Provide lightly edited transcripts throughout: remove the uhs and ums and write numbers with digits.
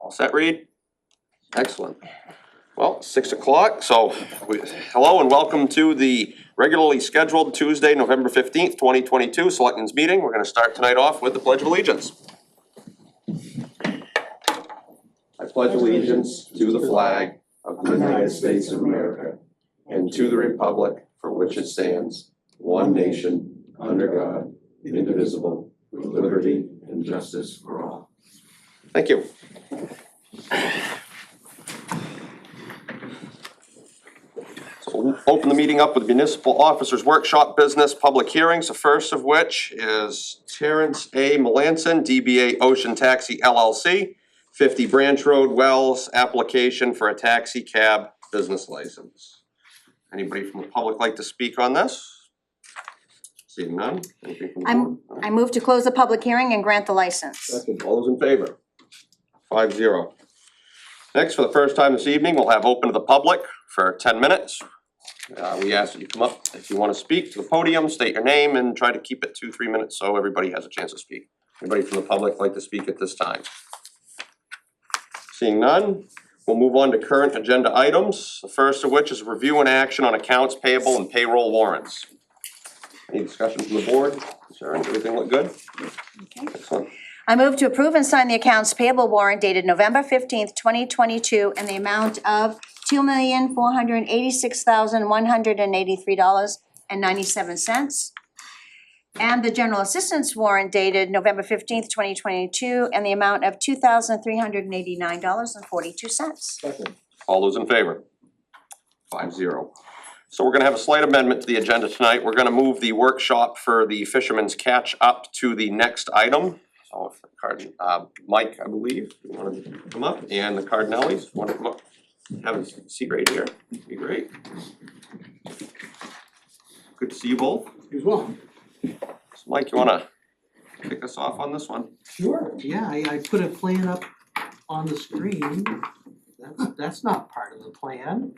All set, Reed? Excellent. Well, 6 o'clock, so hello and welcome to the regularly scheduled Tuesday, November 15th, 2022 Selectmen's Meeting. We're going to start tonight off with the Pledge of Allegiance. I pledge allegiance to the flag of the United States of America and to the republic for which it stands, one nation, under God, indivisible, with liberty and justice for all. Thank you. So we'll open the meeting up with Municipal Officers Workshop Business Public Hearings, the first of which is Terrence A. Melanson, DBA Ocean Taxi LLC, 50 Branch Road, Wells, application for a taxi cab business license. Anybody from the public like to speak on this? Seeing none? Anything from the board? No? I move to close the public hearing and grant the license. Second. All those in favor? 5-0. Next, for the first time this evening, we'll have open to the public for 10 minutes. We ask that you come up if you want to speak to the podium, state your name, and try to keep it 2-3 minutes so everybody has a chance to speak. Anybody from the public like to speak at this time? Seeing none, we'll move on to current agenda items, the first of which is review and action on accounts payable and payroll warrants. Any discussion from the board? Sharon, everything look good? Okay. Excellent. I move to approve and sign the accounts payable warrant dated November 15th, 2022 in the amount of $2,486,183.97. And the general assistance warrant dated November 15th, 2022 in the amount of $2,389.42. Second. All those in favor? 5-0. So we're gonna have a slight amendment to the agenda tonight. We're gonna move the workshop for the Fisherman's Catch up to the next item. So if the Mike, I believe, you wanna come up, and the Cardinellis, wanna come up, have a seat right here, be great. Good to see you both. You as well. So Mike, you wanna kick us off on this one? Sure, yeah, I put a plan up on the screen. That's not part of the plan.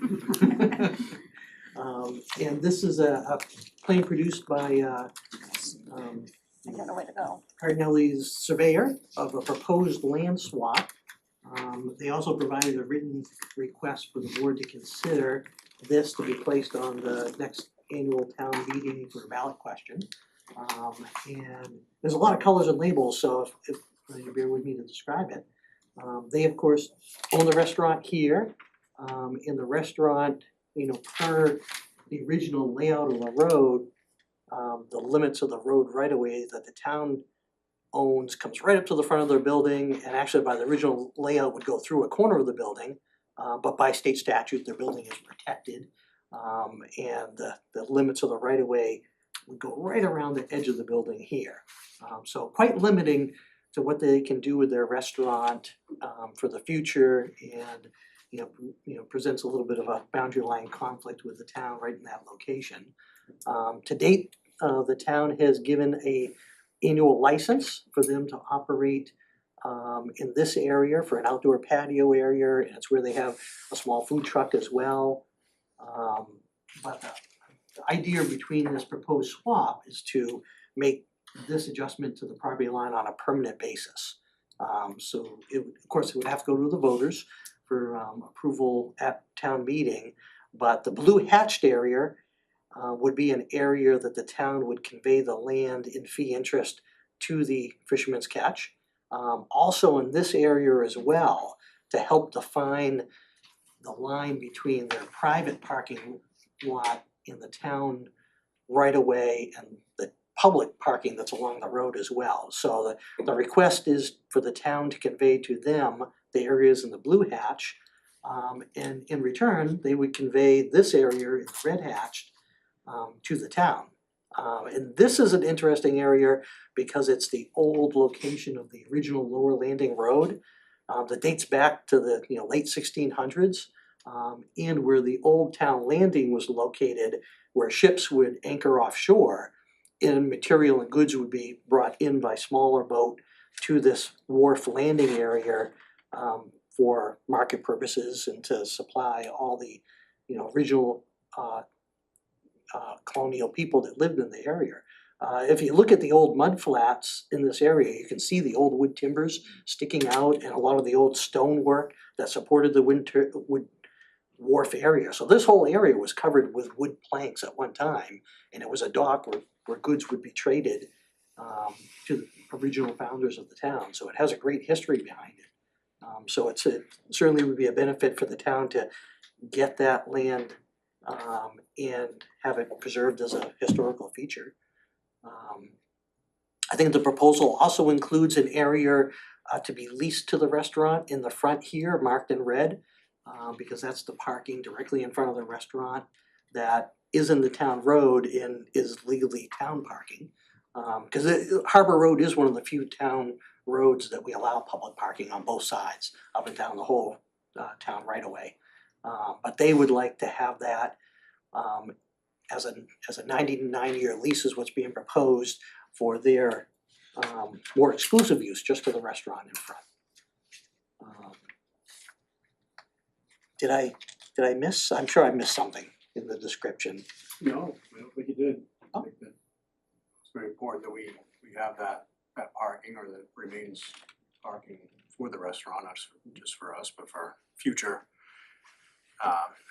And this is a plan produced by I got a way to go. Cardinelli's surveyor of a proposed land swap. They also provided a written request for the board to consider this to be placed on the next annual town meeting for a ballot question. And there's a lot of colors and labels, so if you bear with me to describe it. They of course own the restaurant here. In the restaurant, per the original layout of the road, the limits of the road right of way that the town owns comes right up to the front of their building, and actually by the original layout would go through a corner of the building. But by state statute, their building is protected. And the limits of the right of way would go right around the edge of the building here. So quite limiting to what they can do with their restaurant for the future, and presents a little bit of a boundary line conflict with the town right in that location. To date, the town has given a annual license for them to operate in this area for an outdoor patio area, and it's where they have a small food truck as well. But the idea between this proposed swap is to make this adjustment to the property line on a permanent basis. So of course, it would have to go to the voters for approval at town meeting, but the blue hatched area would be an area that the town would convey the land in fee interest to the Fisherman's Catch. Also in this area as well, to help define the line between their private parking lot in the town right away and the public parking that's along the road as well. So the request is for the town to convey to them the areas in the blue hatch, and in return, they would convey this area in the red hatched to the town. And this is an interesting area because it's the old location of the original Lower Landing Road that dates back to the late 1600s, and where the old town landing was located, where ships would anchor offshore and material and goods would be brought in by smaller boat to this wharf landing area for market purposes and to supply all the original colonial people that lived in the area. If you look at the old mud flats in this area, you can see the old wood timbers sticking out and a lot of the old stonework that supported the wood wharf area. So this whole area was covered with wood planks at one time, and it was a dock where goods would be traded to the original founders of the town. So it has a great history behind it. So it certainly would be a benefit for the town to get that land and have it preserved as a historical feature. I think the proposal also includes an area to be leased to the restaurant in the front here, marked in red, because that's the parking directly in front of the restaurant that is in the town road and is legally town parking. Because Harbor Road is one of the few town roads that we allow public parking on both sides, up and down the whole town right away. But they would like to have that as a 99-year lease is what's being proposed for their more exclusive use, just for the restaurant in front. Did I miss? I'm sure I missed something in the description. No, I don't think you did. Oh. I think that it's very important that we have that parking, or that remains parking for the restaurant, not just for us, but for future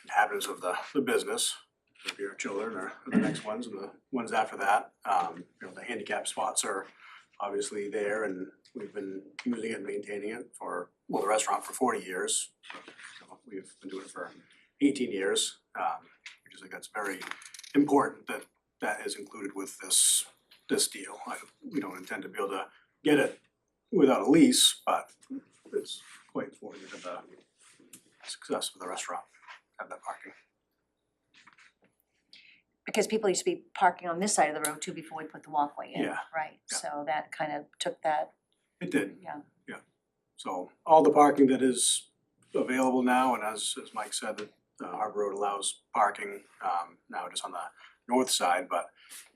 inhabitants of the business, maybe our children or the next ones and the ones after that. The handicap spots are obviously there, and we've been using it and maintaining it for, the restaurant for 40 years. So we've been doing it for 18 years. I just think that's very important that that is included with this deal. We don't intend to be able to get it without a lease, but it's quite important to the success of the restaurant, have that parking. Because people used to be parking on this side of the road too before we put the walkway in, Yeah. right? Yeah. So that kind of took that, It did. Yeah. Yeah. So all the parking that is available now, and as Mike said, that Harbor Road allows parking now just on the north side, but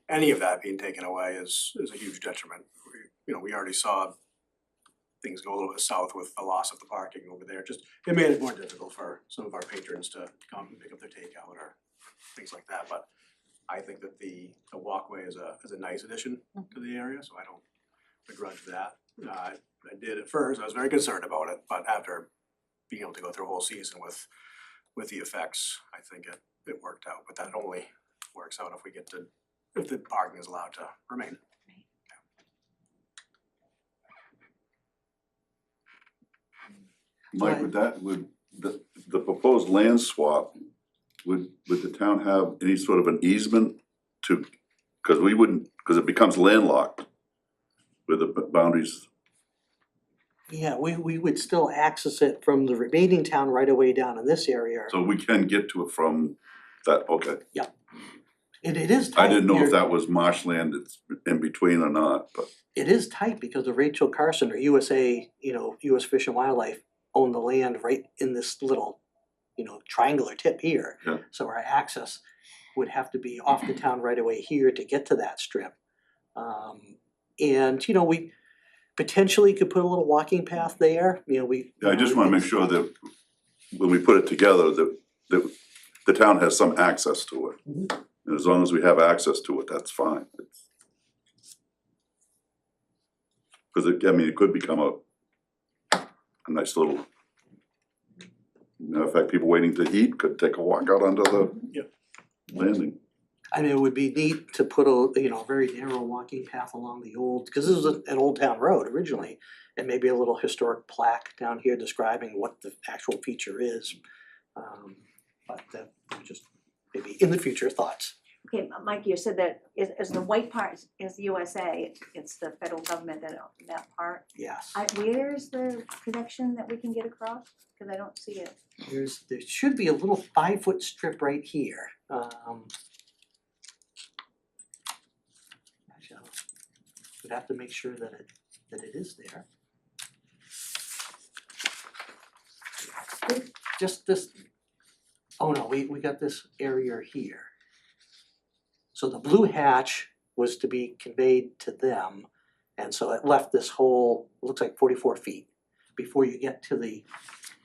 any of that being taken away is a huge detriment. We already saw things go a little bit south with the loss of the parking over there. Just, it made it more difficult for some of our patrons to come and pick up their takeout or things like that. But I think that the walkway is a nice addition to the area, so I don't begrudge that. I did at first, I was very concerned about it, but after being able to go through a whole season with the effects, I think it worked out. But that only works out if the parking is allowed to remain. Mike, would the proposed land swap, would the town have any sort of an easement to, cause we wouldn't, cause it becomes landlocked with the boundaries. Yeah, we would still access it from the remaining town right away down in this area. So we can get to it from that, okay. It is tight. I didn't know if You're- that was marshland that's in between or not, but It is tight because the Rachel Carson or USA, US Fish and Wildlife own the land right in this little, triangular tip here. Yeah. So our access would have to be off the town right away here to get to that strip. And we potentially could put a little walking path there, yeah, I just wanna make sure that when we put it together, that the town has some access to it. Mhm. And as long as we have access to it, that's fine. Cause it could become a nice little, in fact, people waiting to eat could take a walk out onto the Yep. landing. I mean, it would be neat to put a very narrow walking path along the old, because this was an old town road originally. And maybe a little historic plaque down here describing what the actual feature is. But that just maybe in the future thoughts. Okay, Mike, you said that is the white part is USA, it's the federal government that part. Yes. Where's the connection that we can get across? Cause I don't see it. There should be a little 5-foot strip right here. Actually, we'd have to make sure that it is there. Just this, oh no, we got this area here. So the blue hatch was to be conveyed to them, and so it left this whole, looks like 44 feet before you get to the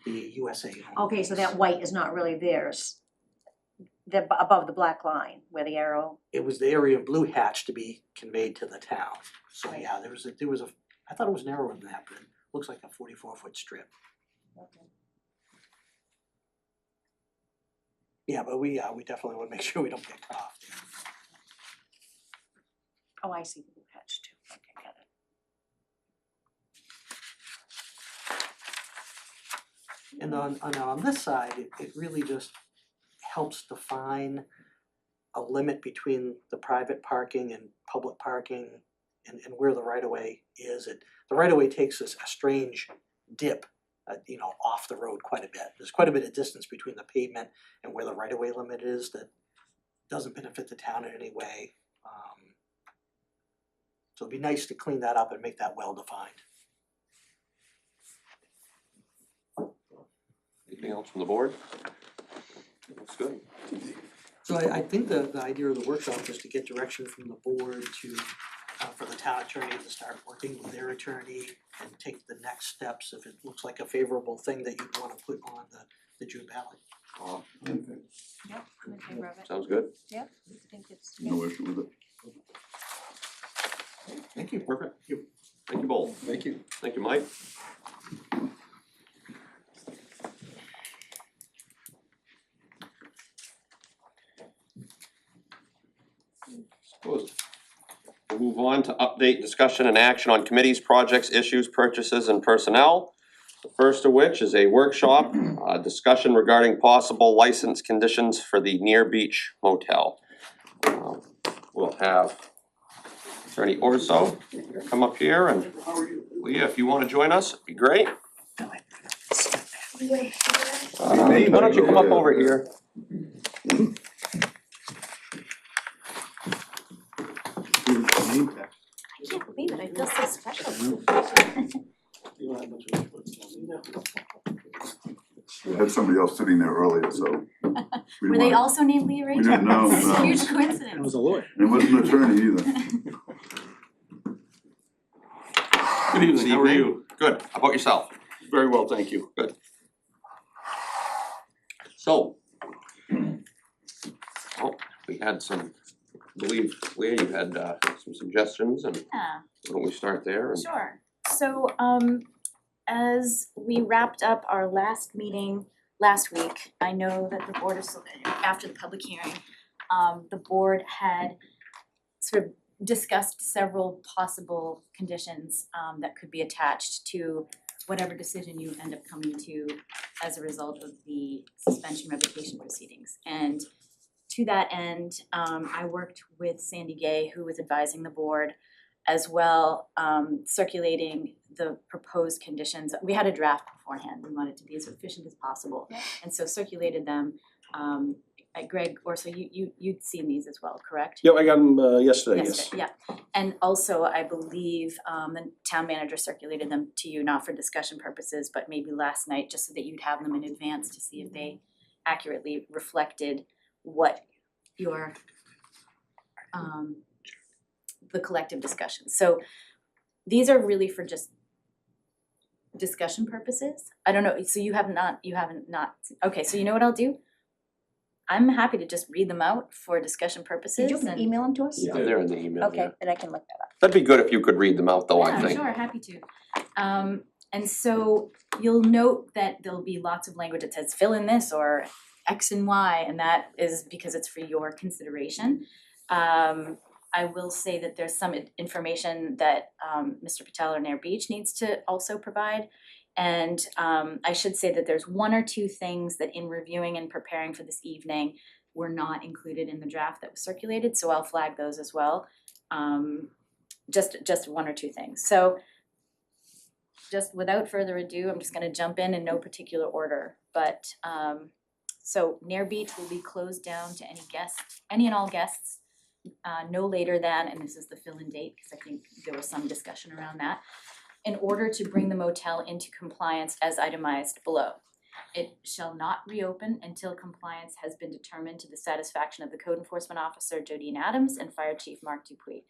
USA home Okay, so base. that white is not really theirs. above the black line where the arrow, It was the area of blue hatch to be conveyed to the town. So yeah, there was a, I thought it was narrower than that, but it looks like a 44-foot strip. Yeah, but we definitely wanna make sure we don't get caught. oh, I see the blue hatch too, okay, got it. And on this side, it really just helps define a limit between the private parking and public parking and where the right of way is. The right of way takes a strange dip, off the road quite a bit. There's quite a bit of distance between the pavement and where the right of way limit is that doesn't benefit the town in any way. So it'd be nice to clean that up and make that well defined. Anything else from the board? Looks good. So I think the idea of the workshop is to get direction from the board to, for the town attorney to start working with their attorney and take the next steps if it looks like a favorable thing that you wanna put on the June ballot. Yep, I'm in favor of it, Sounds good. yep, I think it's. No issue with it. Thank you. Perfect. Thank you both. Thank you. Thank you, Mike. Suppose we'll move on to update, discussion, and action on committees, projects, issues, purchases, and personnel. The first of which is a workshop, discussion regarding possible license conditions for the Near Beach Motel. We'll have Attorney Orso come up here, and Leah, if you wanna join us, it'd be great. Why don't you come up over here? I can't believe it, I feel so special. We had somebody else sitting there earlier, so. we Were they wanted- also named Leah We Rachel? didn't know, That's a no. huge coincidence. a lawyer. It wasn't an attorney either. Good evening, how are you? Good, how about yourself? Very well, thank you. Good. So. Oh, we had some, I believe, Leah, you had some suggestions, and Yeah, why don't we start there? And sure. So, as we wrapped up our last meeting last week, I know that the board of, after the public hearing, the board had sort of discussed several possible conditions, that could be attached to whatever decision you end up coming to as a result of the suspension revocation proceedings. And to that end, I worked with Sandy Gay, who was advising the board, as well, circulating the proposed conditions. We had a draft beforehand, we wanted to be as efficient as possible. And so circulated them, Greg, or so you'd seen these as well, correct? Yeah, I got them yesterday, yes. Yeah, and also I believe the town manager circulated them to you, not for discussion purposes, but maybe last night, just so that you'd have them in advance to see if they accurately reflected what your the collective discussion. So these are really for just discussion purposes. I don't know, so you haven't not, okay, so you know what I'll do? I'm happy to just read them out for discussion purposes Did you and. email them to us? yeah, they're in the email, yeah. Okay, then I can look that up. That'd be good if you could read them out though, I Yeah, think. sure, happy to. And so you'll note that there'll be lots of language that says fill in this or X and Y, and that is because it's for your consideration. I will say that there's some information that Mr. Patel or Nair Beach needs to also provide. And I should say that there's one or two things that in reviewing and preparing for this evening were not included in the draft that was circulated, so I'll flag those as well. Just one or two things. So just without further ado, I'm just gonna jump in no particular order, but so Nair Beach will be closed down to any and all guests no later than, and this is the fill-in date, because I think there was some discussion around that, in order to bring the motel into compliance as itemized below. It shall not reopen until compliance has been determined to the satisfaction of the Code Enforcement Officer Jodine Adams and Fire Chief Mark Dupuy.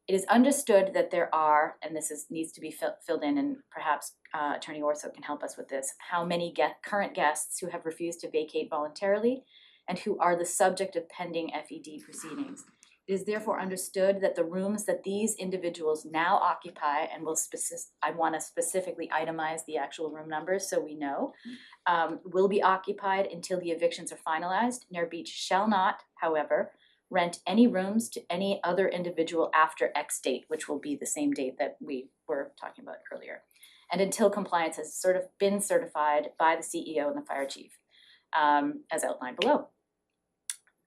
It is understood that there are, and this needs to be filled in, and perhaps Attorney Orso can help us with this, how many current guests who have refused to vacate voluntarily, and who are the subject of pending FED proceedings. It is therefore understood that the rooms that these individuals now occupy, and I wanna specifically itemize the actual room numbers so we know, will be occupied until the evictions are finalized. Nair Beach shall not, however, rent any rooms to any other individual after X date, which will be the same date that we were talking about earlier, and until compliance has been certified by the CEO and the fire chief, as outlined below.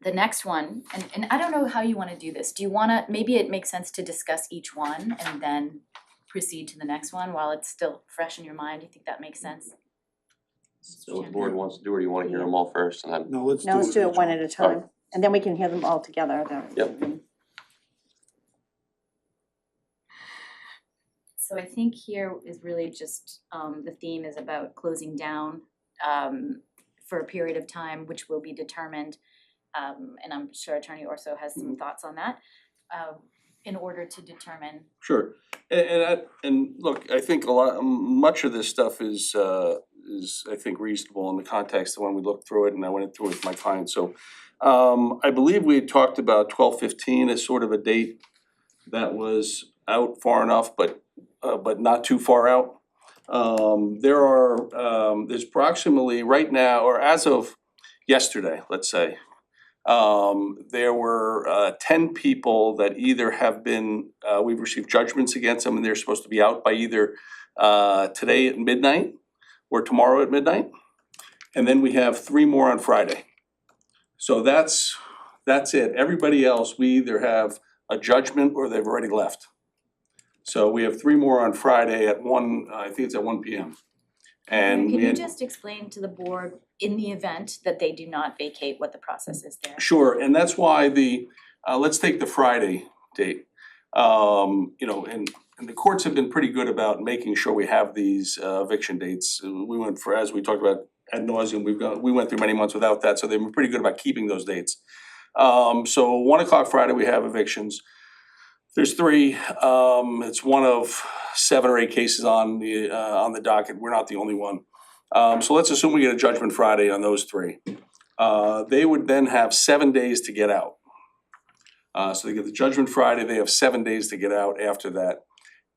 The next one, and I don't know how you wanna do this, do you wanna, maybe it makes sense to discuss each one and then proceed to the next one while it's still fresh in your mind, do you think that makes sense? So what the board wants to do, or do you wanna hear them all first and then? No, let's do No, let's do it each one at a time, and then we can hear them all together. Yep. So I think here is really just, the theme is about closing down, for a period of time, which will be determined. And I'm sure Attorney Orso has some thoughts on that, in order to determine. Sure, and look, I think much of this stuff is I think reasonable in the context of when we looked through it, and I went through it with my client, so. I believe we had talked about 12/15 as sort of a date that was out far enough, but not too far out. There's approximately right now, or as of yesterday, let's say, there were 10 people that either have been, we've received judgments against them and they're supposed to be out by either today at midnight or tomorrow at midnight. And then we have 3 more on Friday. So that's it. Everybody else, we either have a judgment or they've already left. So we have 3 more on Friday at 1, I think it's at 1 p.m. And Can we you had. just explain to the board, in the event that they do not vacate, what the process is there? Sure, and that's why let's take the Friday date. You know, and the courts have been pretty good about making sure we have these eviction dates. We went for, as we talked about ad nauseum, we went through many months without that, so they've been pretty good about keeping those dates. So 1 o'clock Friday, we have evictions. There's 3, it's one of 7 or 8 cases on the docket, we're not the only one. So let's assume we get a judgment Friday on those 3. They would then have 7 days to get out. So they get the judgment Friday, they have 7 days to get out after that.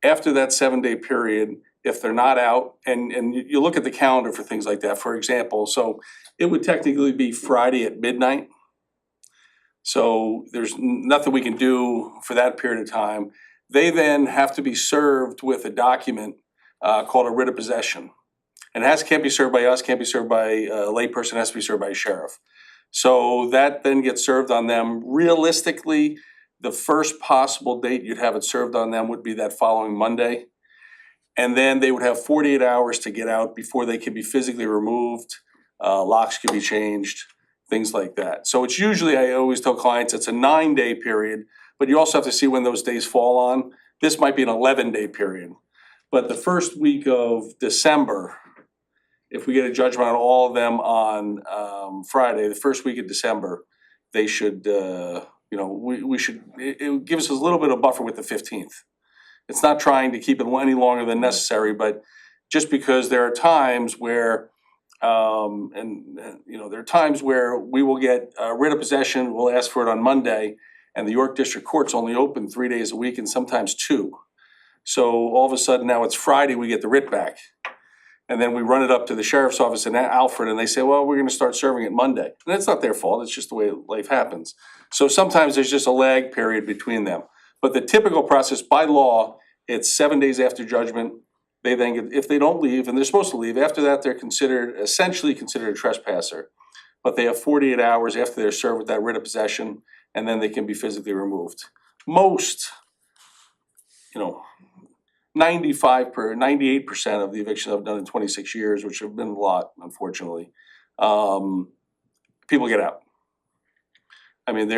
After that 7-day period, if they're not out, and you look at the calendar for things like that, for example, so it would technically be Friday at midnight. So there's nothing we can do for that period of time. They then have to be served with a document called a writ of possession. And can't be served by us, can't be served by a layperson, has to be served by a sheriff. So that then gets served on them. Realistically, the first possible date you'd have it served on them would be that following Monday. And then they would have 48 hours to get out before they can be physically removed, locks can be changed, things like that. So it's usually, I always tell clients, it's a 9-day period, but you also have to see when those days fall on. This might be an 11-day period. But the first week of December, if we get a judgment on all of them on Friday, the first week of December, they should, we should, it gives us a little bit of buffer with the 15th. It's not trying to keep it any longer than necessary, but just because there are times where, there are times where we will get a writ of possession, we'll ask for it on Monday, and the York District Court's only open 3 days a week and sometimes 2. So all of a sudden now it's Friday, we get the writ back. And then we run it up to the sheriff's office in Alfred and they say, well, we're gonna start serving it Monday. And that's not their fault, it's just the way life happens. So sometimes there's just a lag period between them. But the typical process by law, it's 7 days after judgment. They then get, if they don't leave, and they're supposed to leave, after that, they're essentially considered a trespasser. But they have 48 hours after they're served with that writ of possession, and then they can be physically removed. Most, 98% of the evictions I've done in 26 years, which have been a lot, unfortunately, people get out. I mean,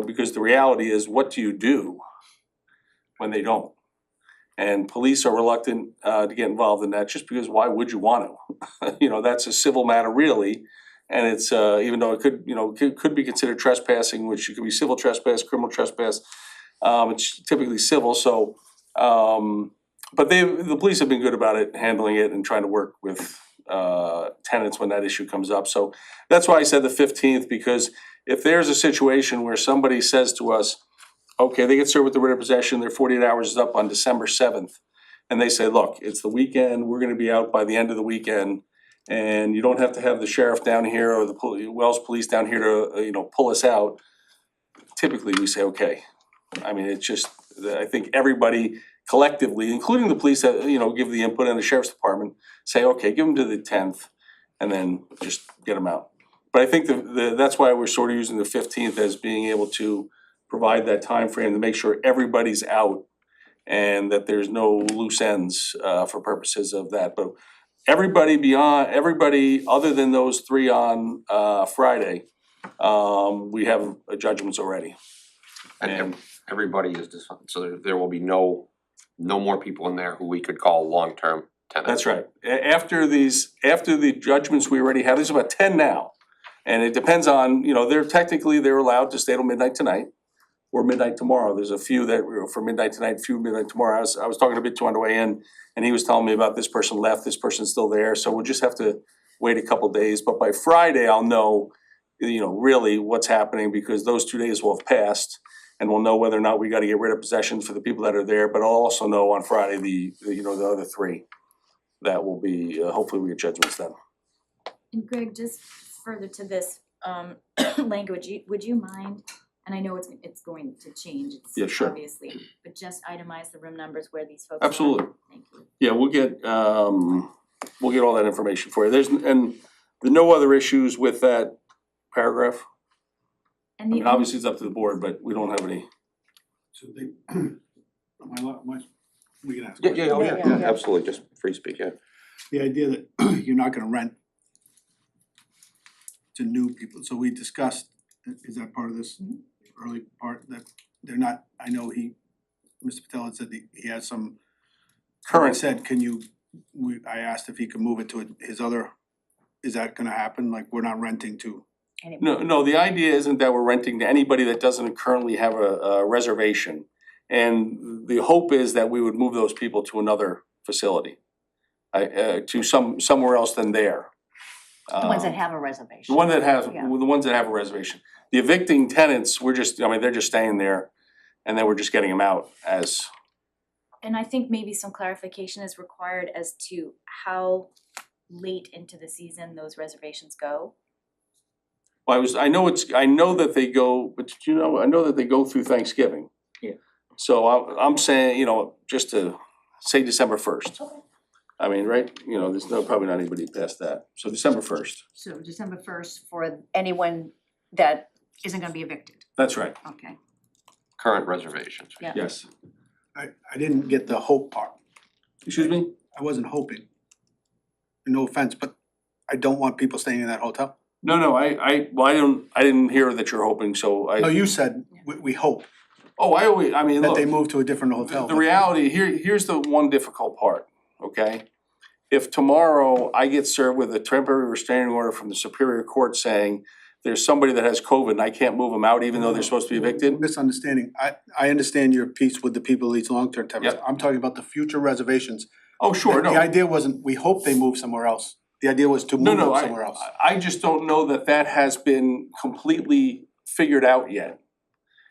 because the reality is, what do you do when they don't? And police are reluctant to get involved in that just because why would you want to? That's a civil matter really. And it's, even though it could be considered trespassing, which it could be civil trespass, criminal trespass, it's typically civil, so, but the police have been good about it, handling it and trying to work with tenants when that issue comes up. So that's why I said the 15th, because if there's a situation where somebody says to us, okay, they get served with the writ of possession, their 48 hours is up on December 7th, and they say, look, it's the weekend, we're gonna be out by the end of the weekend, and you don't have to have the sheriff down here or the Wells Police down here to, pull us out. Typically, we say, okay. I mean, it's just, I think everybody collectively, including the police that, give the input, and the sheriff's department, say, okay, give them to the 10th, and then just get them out. But I think that's why we're sort of using the 15th as being able to provide that time frame to make sure everybody's out and that there's no loose ends for purposes of that. But everybody other than those three on Friday, we have judgments already. And everybody is, so there will be no more people in there who we could call long-term tenants. That's right. After the judgments we already have, there's about 10 now. And it depends on, they're allowed to stay till midnight tonight or midnight tomorrow. There's a few that were for midnight tonight, few midnight tomorrow. I was talking to Bit2 on the way in, and he was telling me about this person left, this person's still there. So we'll just have to wait a couple days. But by Friday, I'll know, really what's happening, because those 2 days will have passed. And we'll know whether or not we gotta get rid of possessions for the people that are there. But I'll also know on Friday, the other three that will be, hopefully we get judgments then. And Greg, just further to this language, would you mind, and I know it's going to change, Yeah, it's sure. obviously, but just itemize the room numbers where these folks are? Absolutely. Thank you. Yeah, we'll get all that information for you. There's no other issues with that paragraph. And I the mean, obviously it's up to the board, but we don't have any. So they, we can ask. Yeah, absolutely, just free speak, yeah. The idea that you're not gonna rent to new people, so we discussed, is that part of this early part, that they're not, I know Mr. Patel had said that he has some. Current. Said, I asked if he could move it to his other, is that gonna happen, like, we're not renting to? No, the idea isn't that we're renting to anybody that doesn't currently have a reservation. And the hope is that we would move those people to another facility. To somewhere else than there. The ones that have a reservation. The ones that have a reservation. The evicting tenants, they're just staying there, and then we're just getting them out as. And I think maybe some clarification is required as to how late into the season those reservations go. Well, I know that they go, but I know that they go through Thanksgiving. Yeah. So I'm saying, just to say December 1st. Okay. I mean, right, there's probably not anybody past that, so December 1st. So December 1st for anyone that isn't gonna be evicted, That's right, okay? Current reservations. Yeah. yes. I didn't get the hope part, Excuse me? I wasn't hoping. No offense, but I don't want people staying in that hotel. No, I didn't hear that you're hoping, so No, you said, we hope that that they move to a different hotel. The reality, here's the one difficult part, okay? If tomorrow I get served with a temporary restraining order from the Superior Court saying there's somebody that has COVID and I can't move them out even though they're supposed to be evicted, Misunderstanding, I understand your piece with the people of these long-term tenants, Yep. I'm talking about the future reservations. oh, sure, The no. idea wasn't, we hope they move somewhere else, the idea was to move them somewhere else. I just don't know that has been completely figured out yet.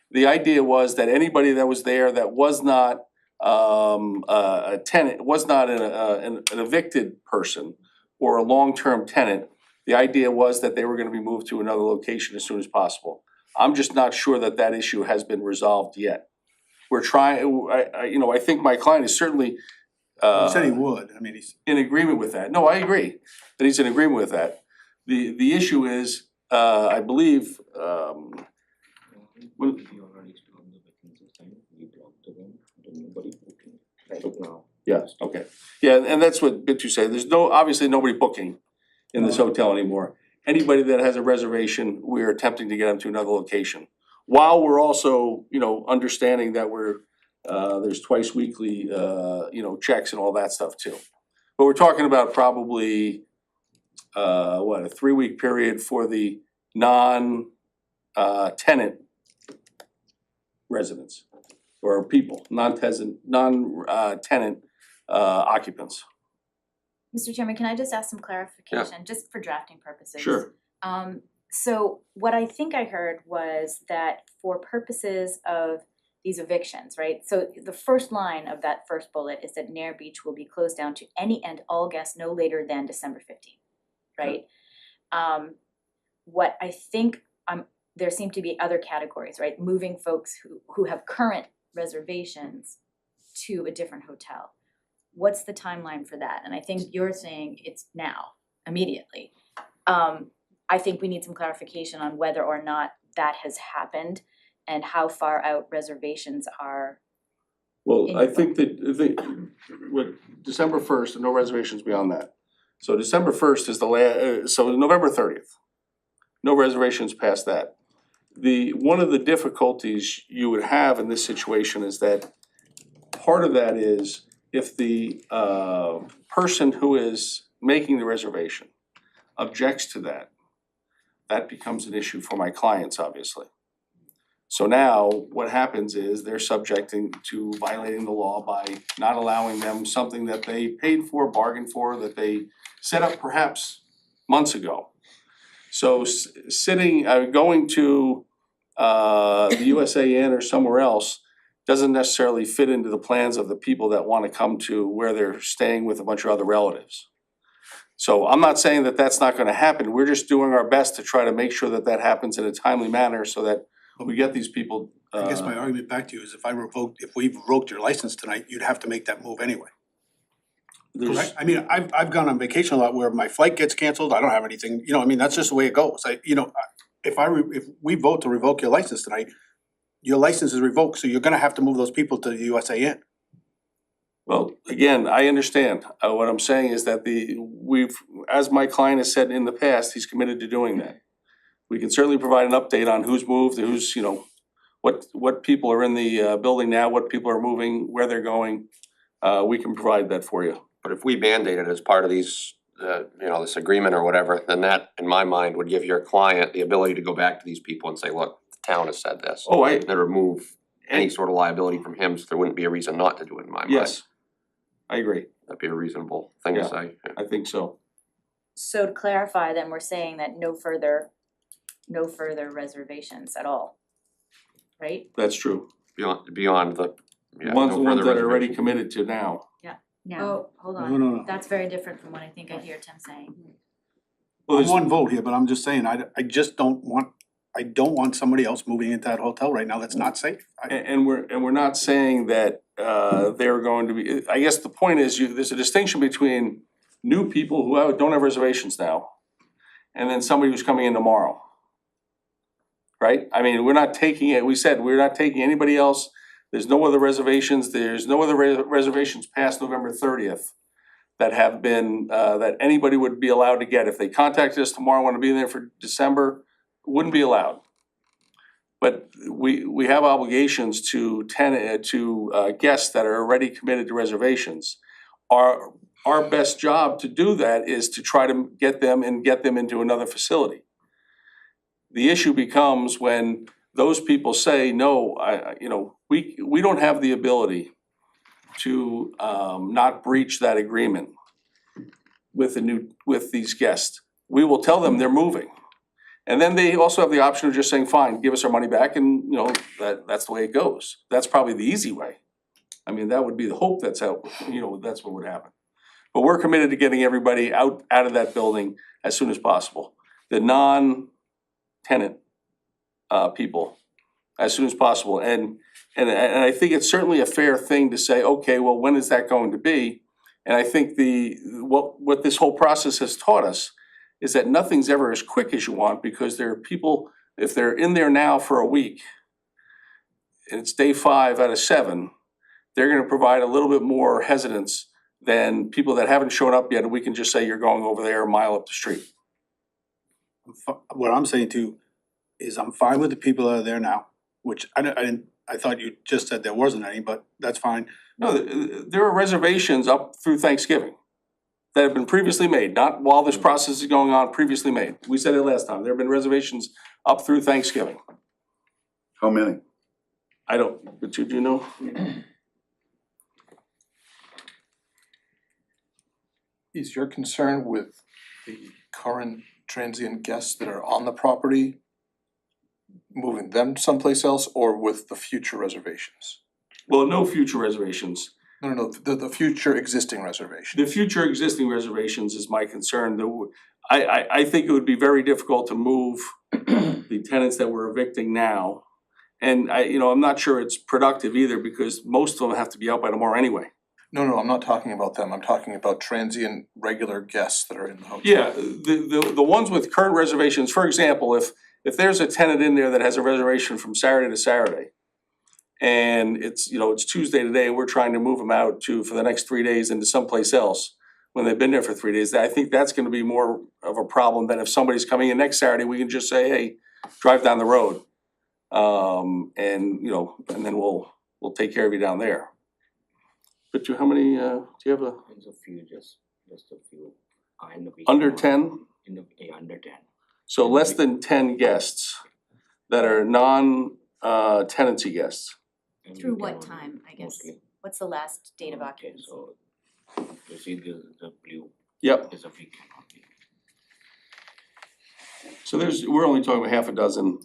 The idea was that anybody that was there that was not a tenant, was not an evicted person or a long-term tenant, the idea was that they were gonna be moved to another location as soon as possible. I'm just not sure that issue has been resolved yet. We're trying, I think my client is certainly He said he would, I mean, he's, in agreement with that. No, I agree that he's in agreement with that. The issue is, I believe, yeah, okay. Yeah, and that's what Bit2 said. There's obviously nobody booking in this hotel anymore. Anybody that has a reservation, we're attempting to get them to another location. While we're also, understanding that there's twice weekly, checks and all that stuff too. But we're talking about probably, a 3-week period for the tenant residents or people, tenant occupants. Mr. Chairman, can I just ask some clarification, just for drafting purposes? Sure. So what I think I heard was that for purposes of these evictions, right? So the first line of that first bullet is that Nair Beach will be closed down to any and all guests no later than December 15th, right? What I think, there seem to be other categories, right? Moving folks who have current reservations to a different hotel. What's the timeline for that? And I think you're saying it's now, immediately. I think we need some clarification on whether or not that has happened and how far out reservations are. Well, I think with December 1st, no reservations beyond that. So December 1st is so November 30th. No reservations past that. One of the difficulties you would have in this situation is that part of that is if the person who is making the reservation objects to that, that becomes an issue for my clients, obviously. So now what happens is they're subjecting to violating the law by not allowing them something that they paid for, bargained for, that they set up perhaps months ago. So going to the USA Inn or somewhere else doesn't necessarily fit into the plans of the people that wanna come to where they're staying with a bunch of other relatives. So I'm not saying that that's not gonna happen, we're just doing our best to try to make sure that that happens in a timely manner so that we get these people. I guess my argument back to you is if we revoked your license tonight, you'd have to make that move anyway. Correct? I mean, I've gone on vacation a lot where my flight gets canceled, I don't have anything, I mean, that's just the way it goes. If we vote to revoke your license tonight, your license is revoked, so you're gonna have to move those people to the USA Inn. Well, again, I understand. What I'm saying is that as my client has said in the past, he's committed to doing that. We can certainly provide an update on who's moved, who's, what people are in the building now, what people are moving, where they're going. We can provide that for you. But if we mandate it as part of these, this agreement or whatever, then that, in my mind, would give your client the ability to go back to these people and say, look, the town has said this. Oh, And remove any sort of liability from him, so there wouldn't be a reason not to do it in my mind. Yes, I agree. That'd be a reasonable thing to Yeah. say. I think so. So to clarify, then we're saying that no further reservations at all, right? That's true. Beyond the, yeah, Ones no the ones further that are already reservations. committed to now. Now, Oh, hold No, on, no, no. that's very different from what I think I hear Tim saying. Well, I'm there's- one vote here, but I'm just saying, I just don't want somebody else moving into that hotel right now that's not safe. And we're not saying that they're going to be, I guess the point is there's a distinction between new people who don't have reservations now and then somebody who's coming in tomorrow. Right? I mean, we're not taking it, we said we're not taking anybody else. There's no other reservations, there's no other reservations past November 30th that have been, that anybody would be allowed to get. If they contacted us tomorrow, want to be there for December, wouldn't be allowed. But we have obligations to guests that are already committed to reservations. Our best job to do that is to try to get them into another facility. The issue becomes when those people say, no, we don't have the ability to not breach that agreement with these guests. We will tell them they're moving. And then they also have the option of just saying, fine, give us our money back, and that's the way it goes. That's probably the easy way. I mean, that would be the hope that's what would happen. But we're committed to getting everybody out of that building as soon as possible. The non-tenant people, as soon as possible. And I think it's certainly a fair thing to say, okay, well, when is that going to be? And I think what this whole process has taught us is that nothing's ever as quick as you want, because there are people, if they're in there now for a week, and it's day 5 out of 7, they're gonna provide a little bit more hesitance than people that haven't shown up yet, and we can just say you're going over there a mile up the street. What I'm saying too is I'm fine with the people that are there now, which I thought you just said there wasn't any, but that's fine. No, there are reservations up through Thanksgiving that have been previously made, not while this process is going on, previously made. We said it last time, there have been reservations up through Thanksgiving. How many? I don't, but you do know? is your concern with the current transient guests that are on the property, moving them someplace else, or with the future reservations? Well, no future reservations. No, the future existing reservations. The future existing reservations is my concern. I think it would be very difficult to move the tenants that we're evicting now. And I'm not sure it's productive either because most of them have to be out by tomorrow anyway. No, I'm not talking about them, I'm talking about transient, regular guests that are in the hotel. Yeah, the ones with current reservations, for example, if there's a tenant in there that has a reservation from Saturday to Saturday, and it's Tuesday today, we're trying to move them out for the next 3 days into someplace else, when they've been there for 3 days, I think that's gonna be more of a problem than if somebody's coming in next Saturday, we can just say, hey, drive down the road. And then we'll take care of you down there. But how many, do you have There's a few, just a few. In the weekend under one, 10? Under 10. So less than 10 guests that are tenancy guests. And Through weekend what one time, I guess? mostly. What's the last date of Okay, occupancy? so you see the blue Yep, is a weekend only. so we're only talking about half a dozen,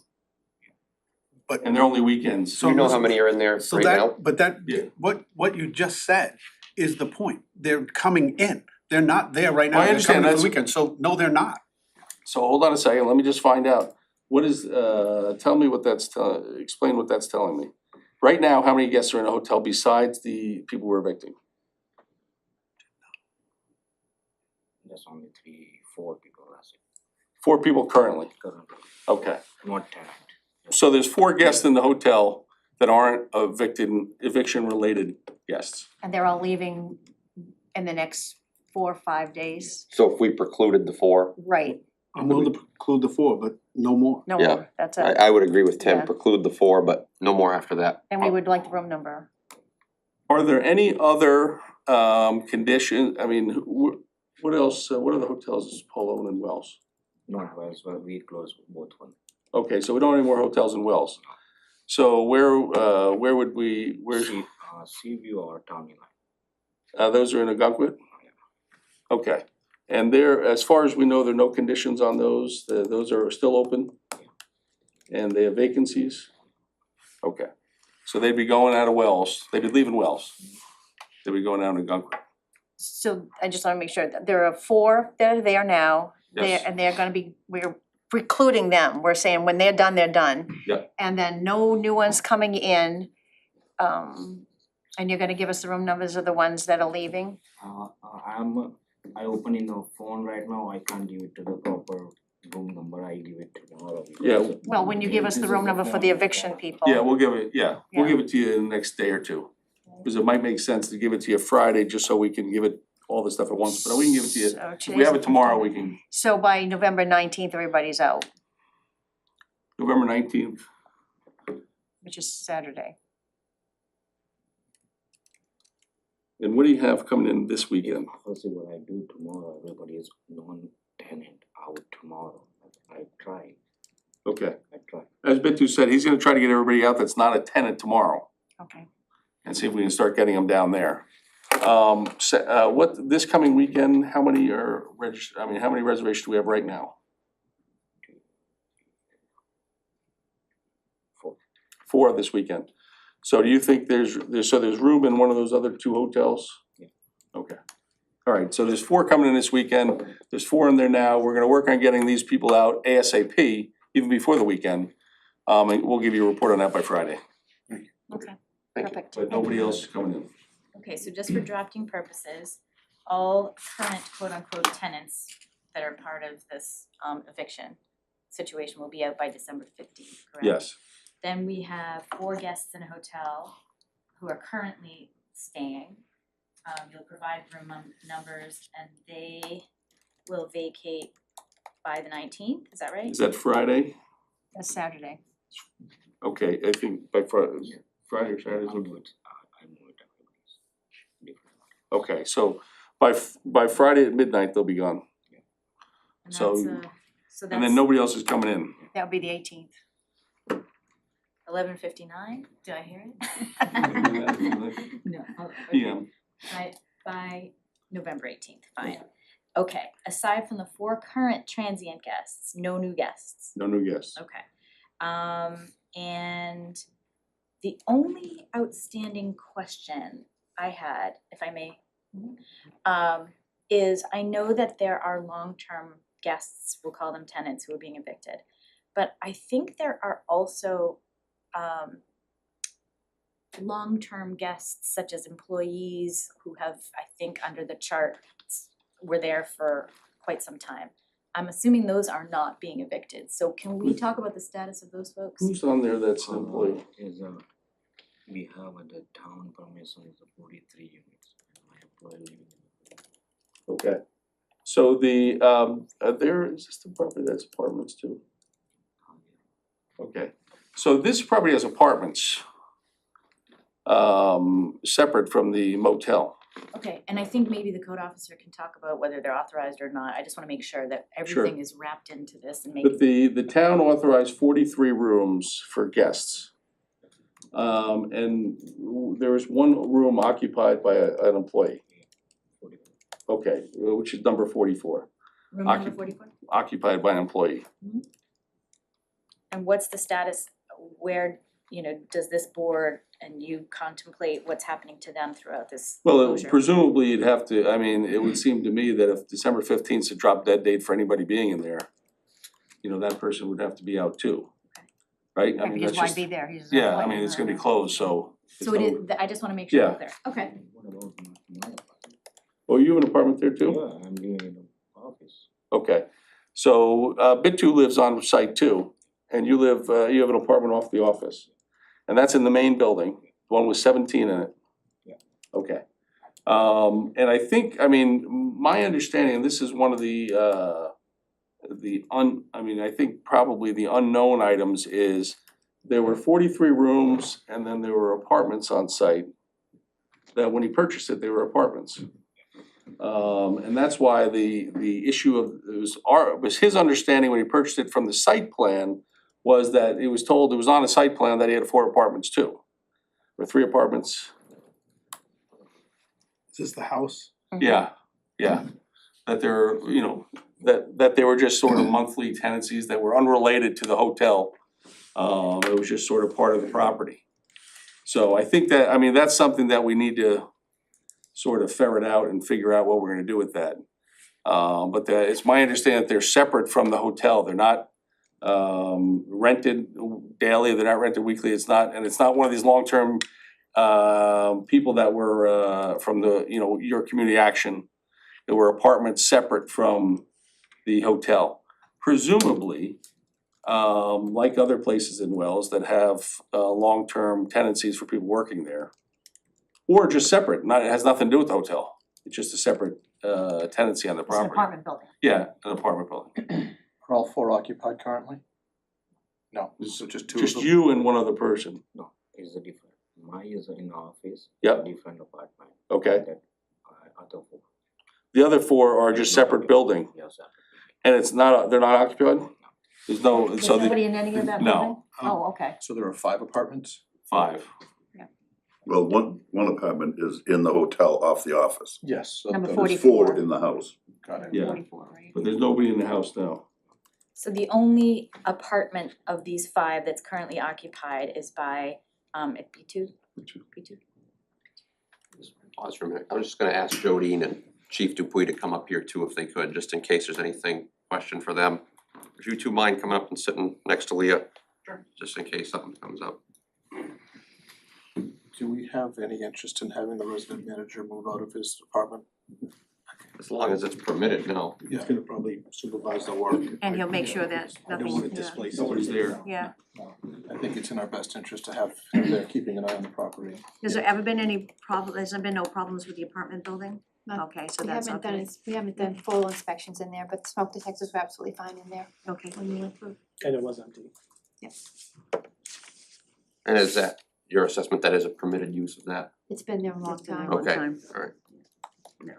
But and they're only weekends. Do you know how many are in there so right now? but that, Yeah. what you just said is the point. They're coming in. They're not there right now. I They're understand, coming for the that's- weekend, so no, they're not. So hold on a second, let me just find out. What is, tell me what explain what that's telling me. Right now, how many guests are in a hotel besides the people we're evicting? There's only 4 people, that's it, 4 people currently, currently, okay. not tenant. So there's 4 guests in the hotel that aren't eviction-related guests. And they're all leaving in the next 4 or 5 days? So if we precluded the 4, Right, I'm willing to include the 4, but no more. no Yeah. more, that's I it. I would agree with Tim, Yeah. preclude the 4, but no more after that. And we would like the room number. Are there any other conditions, I mean, what else, what other hotels is Polo and Wells? Not Wells, but we close both one. Okay, so we don't have any more hotels in Wells. So where would we, Seaview or Tommy Line. those are in Agunquit? Okay, and as far as we know, there are no conditions on those, those are still open? And they have vacancies? Okay, so they'd be going out of Wells, they'd be leaving Wells. They'd be going down to Agunquit. So I just wanna make sure that there are 4 that are there now. Yes. And they're gonna be, we're precluding them, we're saying when they're done, they're done. Yeah. And then no new ones coming in. And you're gonna give us the room numbers of the ones that are leaving? I open in the phone right now, I can't give it to the proper room number, I give it tomorrow. Yeah. Well, when you give us the room number for the eviction people. Yeah, we'll give it, we'll Yeah. give it to you in the next day or two. Because it might make sense to give it to you Friday, just so we can give it all the stuff at once, but we can give it to you. So If we have today's it tomorrow, we can, So by November 19th, everybody's out, November 19th. which is Saturday. And what do you have coming in this weekend? First what I do tomorrow, everybody is non-tenant out tomorrow, I try. Okay, as Bitu said, he's gonna try to get everybody out that's not a tenant tomorrow, Okay. and see if we can start getting them down there. This coming weekend, how many are registered, how many reservations do we have right now? 4. 4 this weekend. So do you think there's room in one of those other 2 hotels? Yeah. Okay. All right, so there's 4 coming in this weekend, there's 4 in there now, we're gonna work on getting these people out ASAP, even before the weekend. And we'll give you a report on that by Friday, Okay, Thank you. perfect. but nobody else is coming in. Okay, so just for drafting purposes, all current quote-unquote tenants that are part of this eviction situation will be out by December 15th, correct? Yes, Then we have 4 guests in a hotel who are currently staying. You'll provide room numbers and they will vacate by the 19th, is that right? is that Friday? That's Saturday. Okay, I think by Friday or Saturday. I move it, everybody's different. Okay, so by Friday at midnight, they'll be gone, And so- so and then that's nobody else is coming in. That would be the 18th. 11:59, do I hear it? No, oh, okay. PM. By November 18th, fine. Okay, aside from the 4 current transient guests, no new guests. No new guests. Okay. And the only outstanding question I had, if I may, is I know that there are long-term guests, we'll call them tenants, who are being evicted. But I think there are also long-term guests such as employees who have, I think under the chart, were there for quite some time. I'm assuming those are not being evicted, so can we talk about the status of those folks? Who's on there that's an employee? Is we have at the town permission is 43 units. My employee living in Okay. So the, there, is this the property that's apartments too? Okay, so this property has apartments, separate from the motel. Okay, and I think maybe the code officer can talk about whether they're authorized or not, I just wanna make sure that everything is wrapped into this and make. But the town authorized 43 rooms for guests. And there was one room occupied by an employee. Okay, which is number 44, Room number 44? occupied by an employee. And what's the status, where, you know, does this board and you contemplate what's happening to them throughout this Well, closure? presumably you'd have to, I mean, it would seem to me that if December 15th is a drop dead date for anybody being in there, you know, that person would have to be out too. Right? I mean, Because that's why just, be there? He's yeah, I mean, it's gonna be closed, so. So it is, I just wanna make sure Yeah. we're clear, okay. what about my apartment? Oh, you have an apartment there too? Yeah, I'm living in the office. Okay, so Bit2 lives on site too, and you live, you have an apartment off the office. And that's in the main building, the one with 17 in it? Yeah. Okay. And I think, I mean, my understanding, and this is one of I think probably the unknown items is there were 43 rooms and then there were apartments on site. That when he purchased it, they were apartments. And that's why the issue of, it was his understanding when he purchased it from the site plan was that it was told, it was on a site plan that he had 4 apartments too, or 3 apartments. Is this the house? Yeah, yeah, that they're, you know, that they were just sort of monthly tenancies that were unrelated to the hotel. It was just sort of part of the property. So I think that, I mean, that's something that we need to sort of ferret out and figure out what we're gonna do with that. But it's my understanding that they're separate from the hotel, they're not rented daily, they're not rented weekly, it's not one of these long-term people that were from the, you know, your community action. There were apartments separate from the hotel. Presumably, like other places in Wells that have long-term tenancies for people working there. Or just separate, it has nothing to do with the hotel, it's just a separate tenancy on the It's an property. apartment building. Yeah, an apartment building. Are all 4 occupied currently? No, so just 2 of them? Just you and one other person, No, it's a different. My is in office. Yep. Different apartment. okay? That other 4. The other 4 are just separate building, Yes, sir. and it's not, they're not occupied? There's no, There's so nobody the, in any of that No. building? Oh, okay. So there are 5 apartments? 5. Well, one apartment is in the hotel off the office. Yes. Number There's 44. 4 in the house. Got it. Yeah. 44, right? But there's nobody in the house now. So the only apartment of these 5 that's currently occupied is by at B2? B2? Pause for a minute. I was just gonna ask Jodine and Chief Dupuy to come up here too if they could, just in case there's anything, question for them. If you two mind coming up and sitting next to Leah? Sure. Just in case something comes up. Do we have any interest in having the resident manager move out of his apartment? As long as it's permitted, no. He's gonna probably supervise the work. And he'll make sure that I don't nothing, wanna yeah. displace. Nobody's there. Yeah. I think it's in our best interest to have him there keeping an eye on the property. Has there ever been any problem, has there been no problems with the apartment building? No. Okay, so We that's haven't done okay. it, we haven't done full inspections in there, but the smoke detectors were absolutely fine in there Okay. when we went through. And it was empty. And is that your assessment that is a permitted use of that? It's been there a long It's been there time. a long Okay, time. alright. No.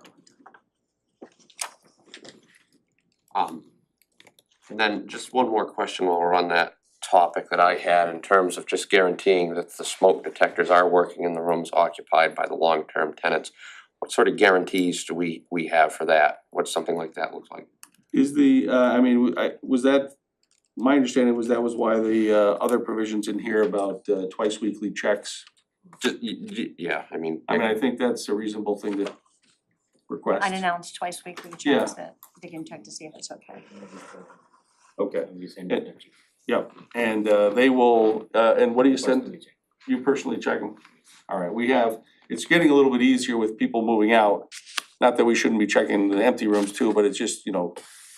And then just one more question while we're on that topic that I had in terms of just guaranteeing that the smoke detectors are working in the rooms occupied by the long-term tenants. what sort of guarantees do we have for that? What's something like that look like? Is the, was that, my understanding was that was why the other provisions in here about twice weekly checks. Just, yeah, I mean. I think that's a reasonable thing to request. Unannounced twice weekly Yeah. checks that they can check to see if it's okay. Okay, We send it to you. yep, and they will, and what do you send? Personally check. You personally check them? Alright, we have, it's getting a little bit easier with people moving out. Not that we shouldn't be checking the empty rooms too, but it's just,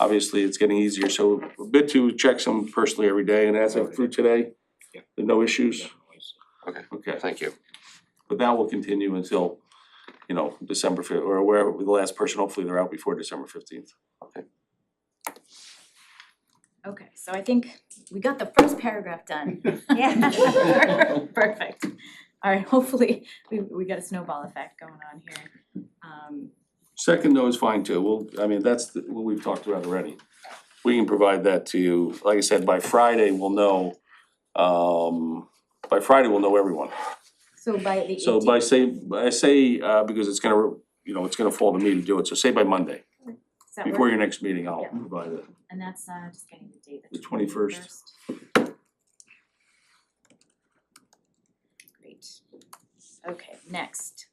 obviously it's getting easier, so Bit2 checks them personally every day, and as of through today, Yeah. there are no issues? Okay, Okay, thank you. but that will continue until, December 5th, or where the last person, hopefully they're out before December 15th. Okay, so I think we got the first paragraph done. Yeah. Perfect. Alright, hopefully we got a snowball effect going on here. Second though is fine too, that's what we've talked about already. We can provide that to you, like I said, by Friday we'll know, everyone. So by the 18th. So by say, because it's gonna fall to me to do it, so say by Monday, Does that before work? your next meeting, I'll Yeah. provide it. And that's just getting the date. The 21st. Great. Okay, next,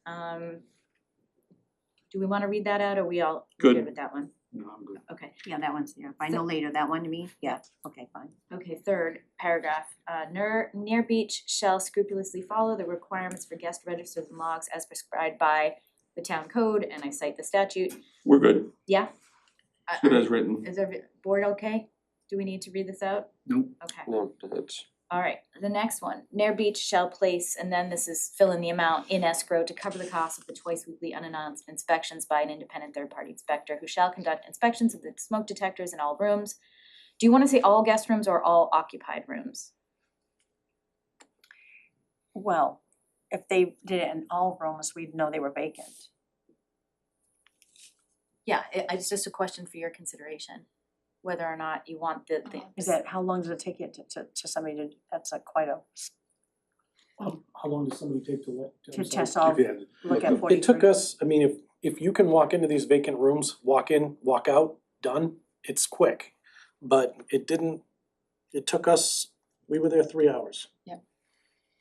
do we wanna read that out, or we all Good. good with that one? No, I'm good. Okay. Yeah, that one's, yeah, by no later, that one to me, yeah, okay, fine. Okay, third paragraph, Near Beach shall scrupulously follow the requirements for guest registers and logs as prescribed by the town code, and I cite the statute. We're good, Yeah? good as written. Is the board okay? Do we need to read this out? Nope. Okay, No, it's, alright, the next one, Near Beach shall place, and then this is fill in the amount in escrow to cover the cost of the twice weekly unannounced inspections by an independent third-party inspector who shall conduct inspections of the smoke detectors in all rooms. Do you wanna say all guest rooms or all occupied rooms? Well, if they did it in all rooms, we'd know they were vacant. Yeah, it's just a question for your consideration, whether or not you want the Is that, how long does it take you to somebody to, that's like quite a, How long does somebody take to let? to test all, Yeah. look at 43? It took us, I mean, if you can walk into these vacant rooms, walk in, walk out, done, it's quick. But it took us, we were there 3 hours.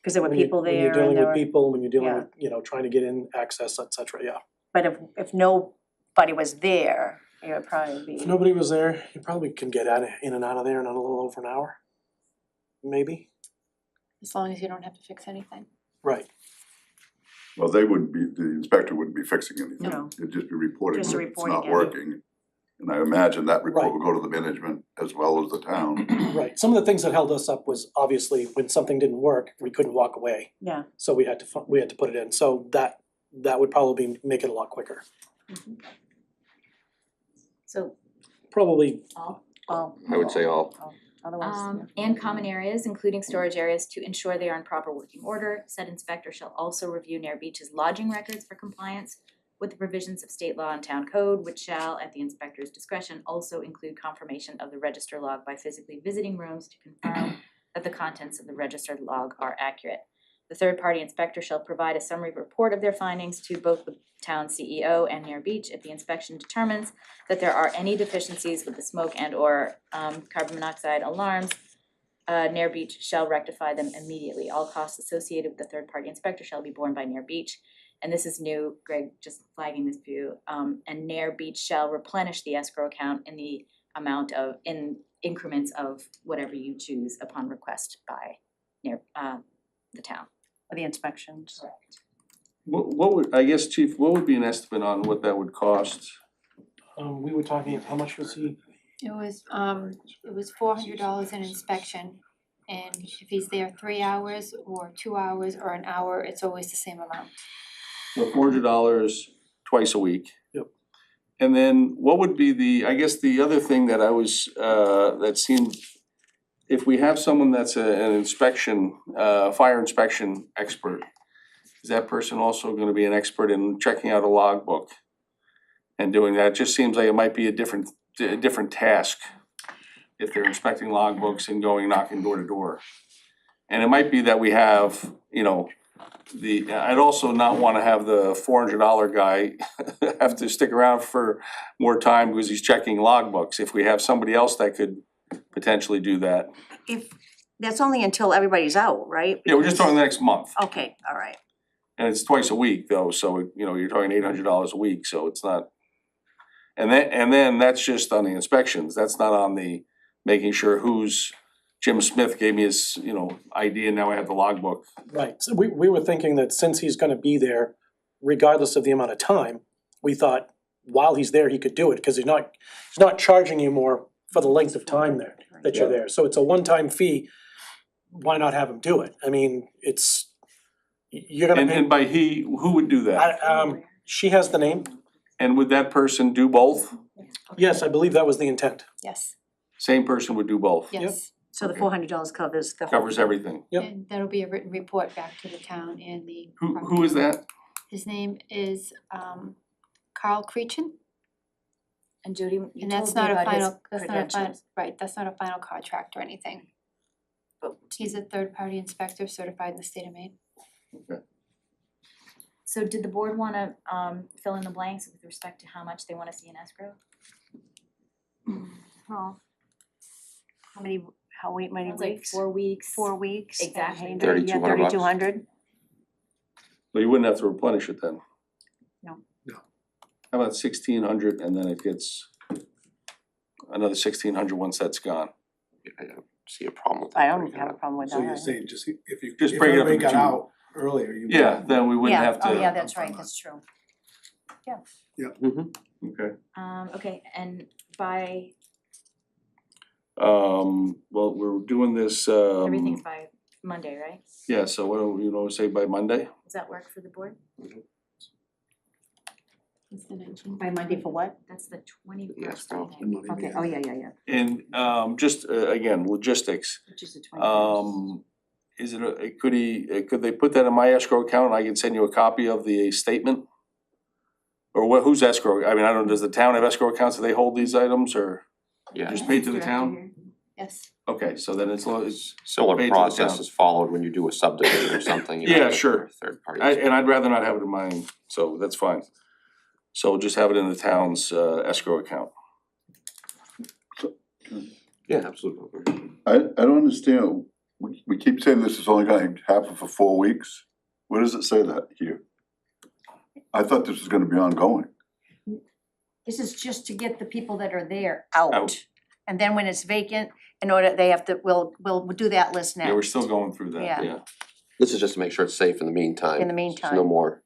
Cause there were When you- people there When you're and dealing there with were, people, when you're dealing yeah. with, trying to get in, access, et cetera, yeah. but if nobody was there, it would probably be. If nobody was there, you probably can get in and out of there in a little over an hour. Maybe, As long as you don't have to fix anything. right. Well, the inspector wouldn't be fixing anything. No. It'd just be reporting Just that it's reporting not it. working. And I imagine that report Right. would go to the management as well as the town. Right, some of the things that held us up was obviously when something didn't work, we couldn't walk away. Yeah. So we had to put it in, so that would probably make it a lot quicker. So Probably, all. Well, I would say all. otherwise, yeah. And common areas, including storage areas, to ensure they are in proper working order. Said inspector shall also review Near Beach's lodging records for compliance with the provisions of state law and town code, which shall, at the inspector's discretion, also include confirmation of the register log by physically visiting rooms to confirm that the contents of the registered log are accurate. The third-party inspector shall provide a summary report of their findings to both the town CEO and Near Beach if the inspection determines that there are any deficiencies with the smoke and or carbon monoxide alarms. Near Beach shall rectify them immediately. All costs associated with the third-party inspector shall be borne by Near Beach. And this is new, Greg, just flagging this for you. And Near Beach shall replenish the escrow account in the amount of, in increments of whatever you choose upon request by the town. For the inspections. What would, I guess, Chief, what would be an estimate on what that would cost? we were talking, how much was he? It was $400 an inspection. And if he's there 3 hours or 2 hours or an hour, it's always the same amount. So $400 twice a week. Yep. And then what would be I guess the other thing that I was, that seemed, if we have someone that's an inspection, fire inspection expert, is that person also gonna be an expert in checking out a logbook and doing that? It just seems like it might be a different task if they're inspecting logbooks and going knocking door to door. And it might be that we have, I'd also not wanna have the $400 guy have to stick around for more time because he's checking logbooks. If we have somebody else that could potentially do that. If, that's only until everybody's out, right? Yeah, we're just talking the next month. Okay, all right. And it's twice a week though, so you know, you're talking $800 a week, so it's not. And then that's just on the inspections, that's not on the making sure Jim Smith gave me his, you know, ID and now I have the logbook. Right, so we were thinking that since he's gonna be there, regardless of the amount of time, we thought while he's there, he could do it, cause he's not charging you more for the length of time there, that you're there, so it's a one-time fee. Why not have him do it? I mean, you're gonna pay. And by he, who would do that? She has the name, And would that person do both? yes, I believe that was the intent. Yes, Same person would do both? yes. So the $400 covers the whole. Covers everything. Yep. And that'll be a written report back to the town and the. Who is that? His name is Carl Creechin, And Jody, you and that's told me not a about his final, that's not a final, credentials. right, that's not a final contract or anything. But he's a third-party inspector certified in the state of Maine. So did the board wanna fill in the blanks with respect to how much they wanna see in escrow? Well, how many Sounds like weeks? 4 weeks. 4 weeks? Exactly. Yeah, 3,200 bucks. 3,200? Well, you wouldn't have to replenish it then. No. No. How about 1,600 and then it gets another 1,600 once that's gone? I don't see a problem with that. I don't have a problem with that. So you're saying just if you, Just if break it up everybody into got two. out earlier, you. Yeah, then we wouldn't Yeah, have to. oh yeah, that's right, that's true. Okay. Okay, and by, Well, we're doing this, everything's by Monday, right? yeah, so what do you know, say by Monday? Does that work for the board? It's the 19th. By Monday for what? That's the 21st, Yes, I no. think, Okay, oh, yeah, yeah, yeah. And just again, logistics, Which is the 21st. is it could they put that in my escrow account and I can send you a copy of the statement? Or who's escrow, I mean, I don't know, does the town have escrow accounts, do they hold these items or Yeah, just paid to the town? Yes, Okay, so then it's similar Paid to the process town. is followed when you do a subdivision or something. you Yeah, have to sure. hire a Third party. and I'd rather not have it in mine, so that's fine. So just have it in the town's escrow account. Yeah, absolutely. I don't understand, we keep saying this is only gonna happen for 4 weeks. Where does it say that here? I thought this was gonna be ongoing. This is just to get the people that are there Out. out. And then when it's vacant, in order, they have to, we'll do that list next. Yeah, we're still going through that, Yeah. yeah. This is just to make sure it's safe in the meantime. In the There's meantime. no more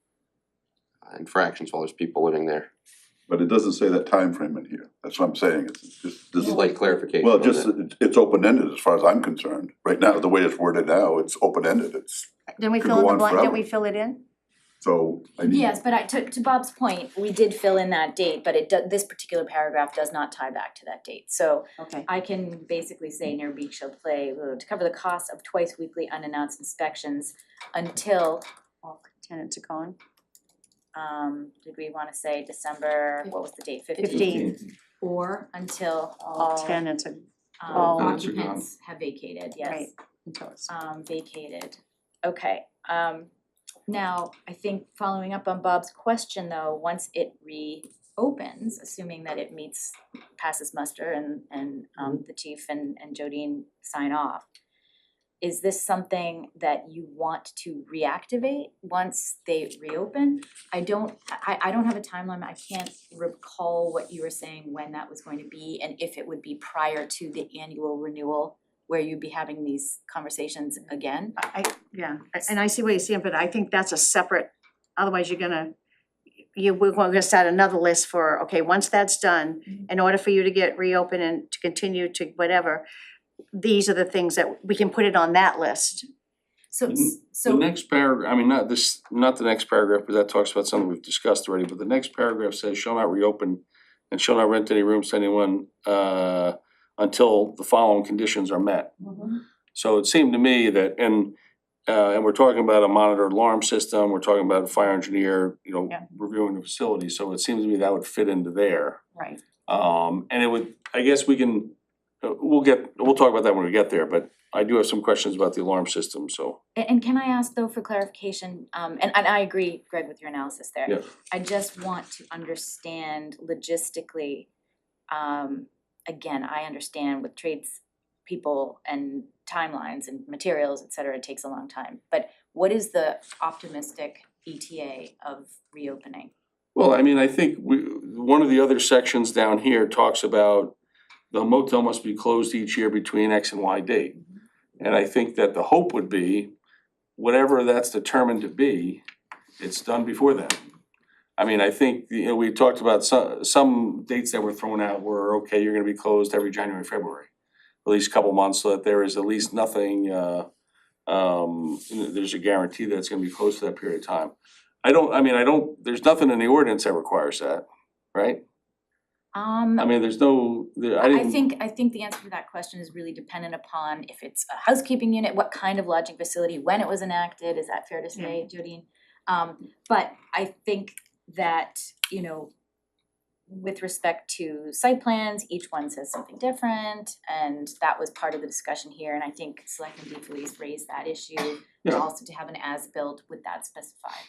infractions while there's people living there. But it doesn't say that time frame in here, that's what I'm saying, it's just, this is, Slight clarification well, on just, that. it's open-ended as far as I'm concerned. Right now, the way it's worded now, it's open-ended, it's, Didn't we Could fill in go the on blank, didn't forever. we fill it in? so, I mean. Yes, but to Bob's point, we did fill in that date, but this particular paragraph does not tie back to that date. So Okay. I can basically say Near Beach shall play to cover the cost of twice weekly unannounced inspections until, All tenants are gone. did we wanna say December, what was the date, 15th? 15. Or until All all tenants are, all- tenants are gone. occupants have vacated, yes. right, until it's. Vacated. Okay, now, I think following up on Bob's question though, once it reopens, assuming that it passes muster and the chief and Jodine sign off, is this something that you want to reactivate once they reopen? I don't have a timeline, I can't recall what you were saying when that was going to be and if it would be prior to the annual renewal where you'd be having these conversations again. Yeah, and I see what you're saying, but I think that's a separate, otherwise we're gonna start another list for, okay, once that's done, in order for you to get reopened and to continue to whatever, these are the things that, we can put it on that list. So The next paragraph, I mean, not the next paragraph, but that talks about something we've discussed already, but the next paragraph says shall not reopen and shall not rent any rooms to anyone until the following conditions are met. So it seemed to me that, and we're talking about a monitored alarm system, we're talking about a fire engineer, Yeah. reviewing the facility, so it seems to me that would fit into there. Right. And it would, I guess we can we'll talk about that when we get there, but I do have some questions about the alarm system, so. And can I ask though for clarification, and I agree, Greg, with your analysis there. Yeah. I just want to understand logistically, again, I understand with trades people and timelines and materials, et cetera, it takes a long time. But what is the optimistic ETA of reopening? Well, I mean, I think one of the other sections down here talks about the motel must be closed each year between X and Y date. And I think that the hope would be, whatever that's determined to be, it's done before then. I mean, I think, we talked about some dates that were thrown out were, okay, you're gonna be closed every January, February. At least a couple months, so that there is at least nothing, there's a guarantee that it's gonna be closed for that period of time. There's nothing in the ordinance that requires that, right? I mean, there's no, I think the answer to that question is really dependent upon if it's a housekeeping unit, what kind of lodging facility, when it was enacted, is that fair to say, Jodine? But I think that, with respect to site plans, each one says something different, and that was part of the discussion here, and I think Selectman DeFelice raised that issue. Yeah. Also to have an as-built with that specified.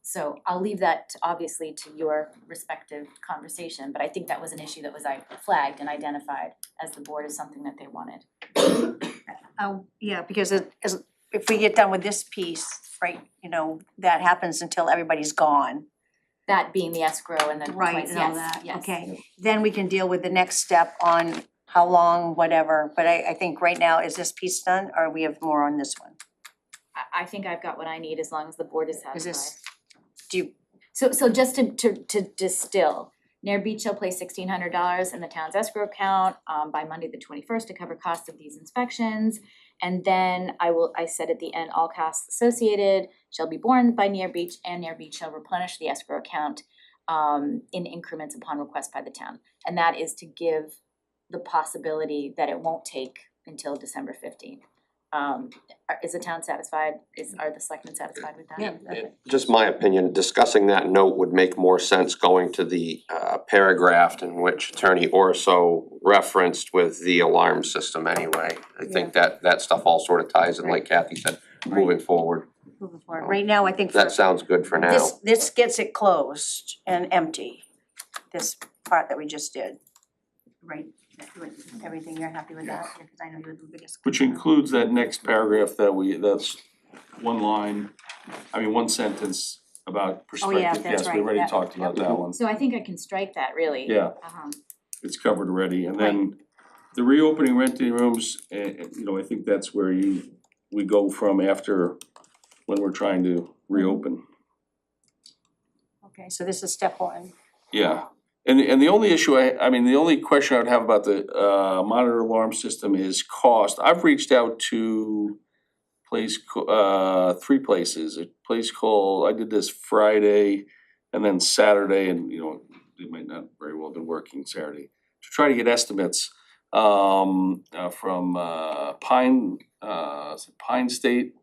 So I'll leave that obviously to your respective conversation, but I think that was an issue that was flagged and identified as the board as something that they wanted. Yeah, because if we get done with this piece, right, that happens until everybody's gone. That being the escrow and the Right, complaints, and all yes, that, yes. okay. Then we can deal with the next step on how long, whatever, but I think right now, is this piece done, or we have more on this one? I think I've got what I need as long as the board is satisfied. Is this, do you, So just to distill, Nair Beach shall place $1,600 in the town's escrow account by Monday the 21st to cover costs of these inspections. And then I said at the end, all costs associated shall be borne by Nair Beach, and Nair Beach shall replenish the escrow account in increments upon request by the town. And that is to give the possibility that it won't take until December 15th. Is the town satisfied? Are the selectmen satisfied with that? Yeah. Just my opinion, discussing that note would make more sense going to the paragraph in which Attorney Orso referenced with the alarm system anyway. I think that stuff all sort of ties in, like Kathy said, moving forward. moving forward, right now, I think for That sounds good for now. this gets it closed and empty, this part that we just did. Right, everything, you're happy with that, because I know you're the biggest. Which concern. includes that next paragraph that's one sentence about perspective. that's Yes, we right, already that- talked about that one. So I think I can strike that really. Yeah. It's covered already, and then the reopening renting rooms, I think that's where we go from after, when we're trying to reopen. Okay, so this is step one. Yeah, and the only issue the only question I would have about the monitor alarm system is cost. I've reached out to three places, a place called, I did this Friday and then Saturday, and they might not very well have been working Saturday, to try to get estimates from Pine State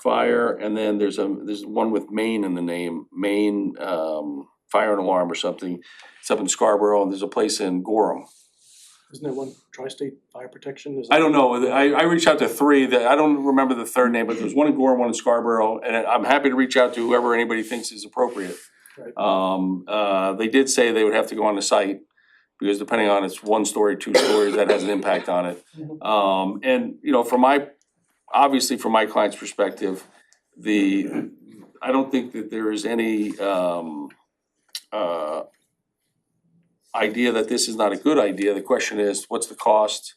Fire, and then there's one with Maine in the name, Maine Fire and Alarm or something. It's up in Scarborough, and there's a place in Gorham. Isn't there one Tri-State Fire Protection? I don't know, I reached out to three, that I don't remember the third name, but there's one in Gorham, one in Scarborough, and I'm happy to reach out to whoever anybody thinks is appropriate. Right. They did say they would have to go on the site, because depending on it's 1 story, 2 stories, that has an impact on it. And obviously from my client's perspective, I don't think that there is any idea that this is not a good idea. The question is, what's the cost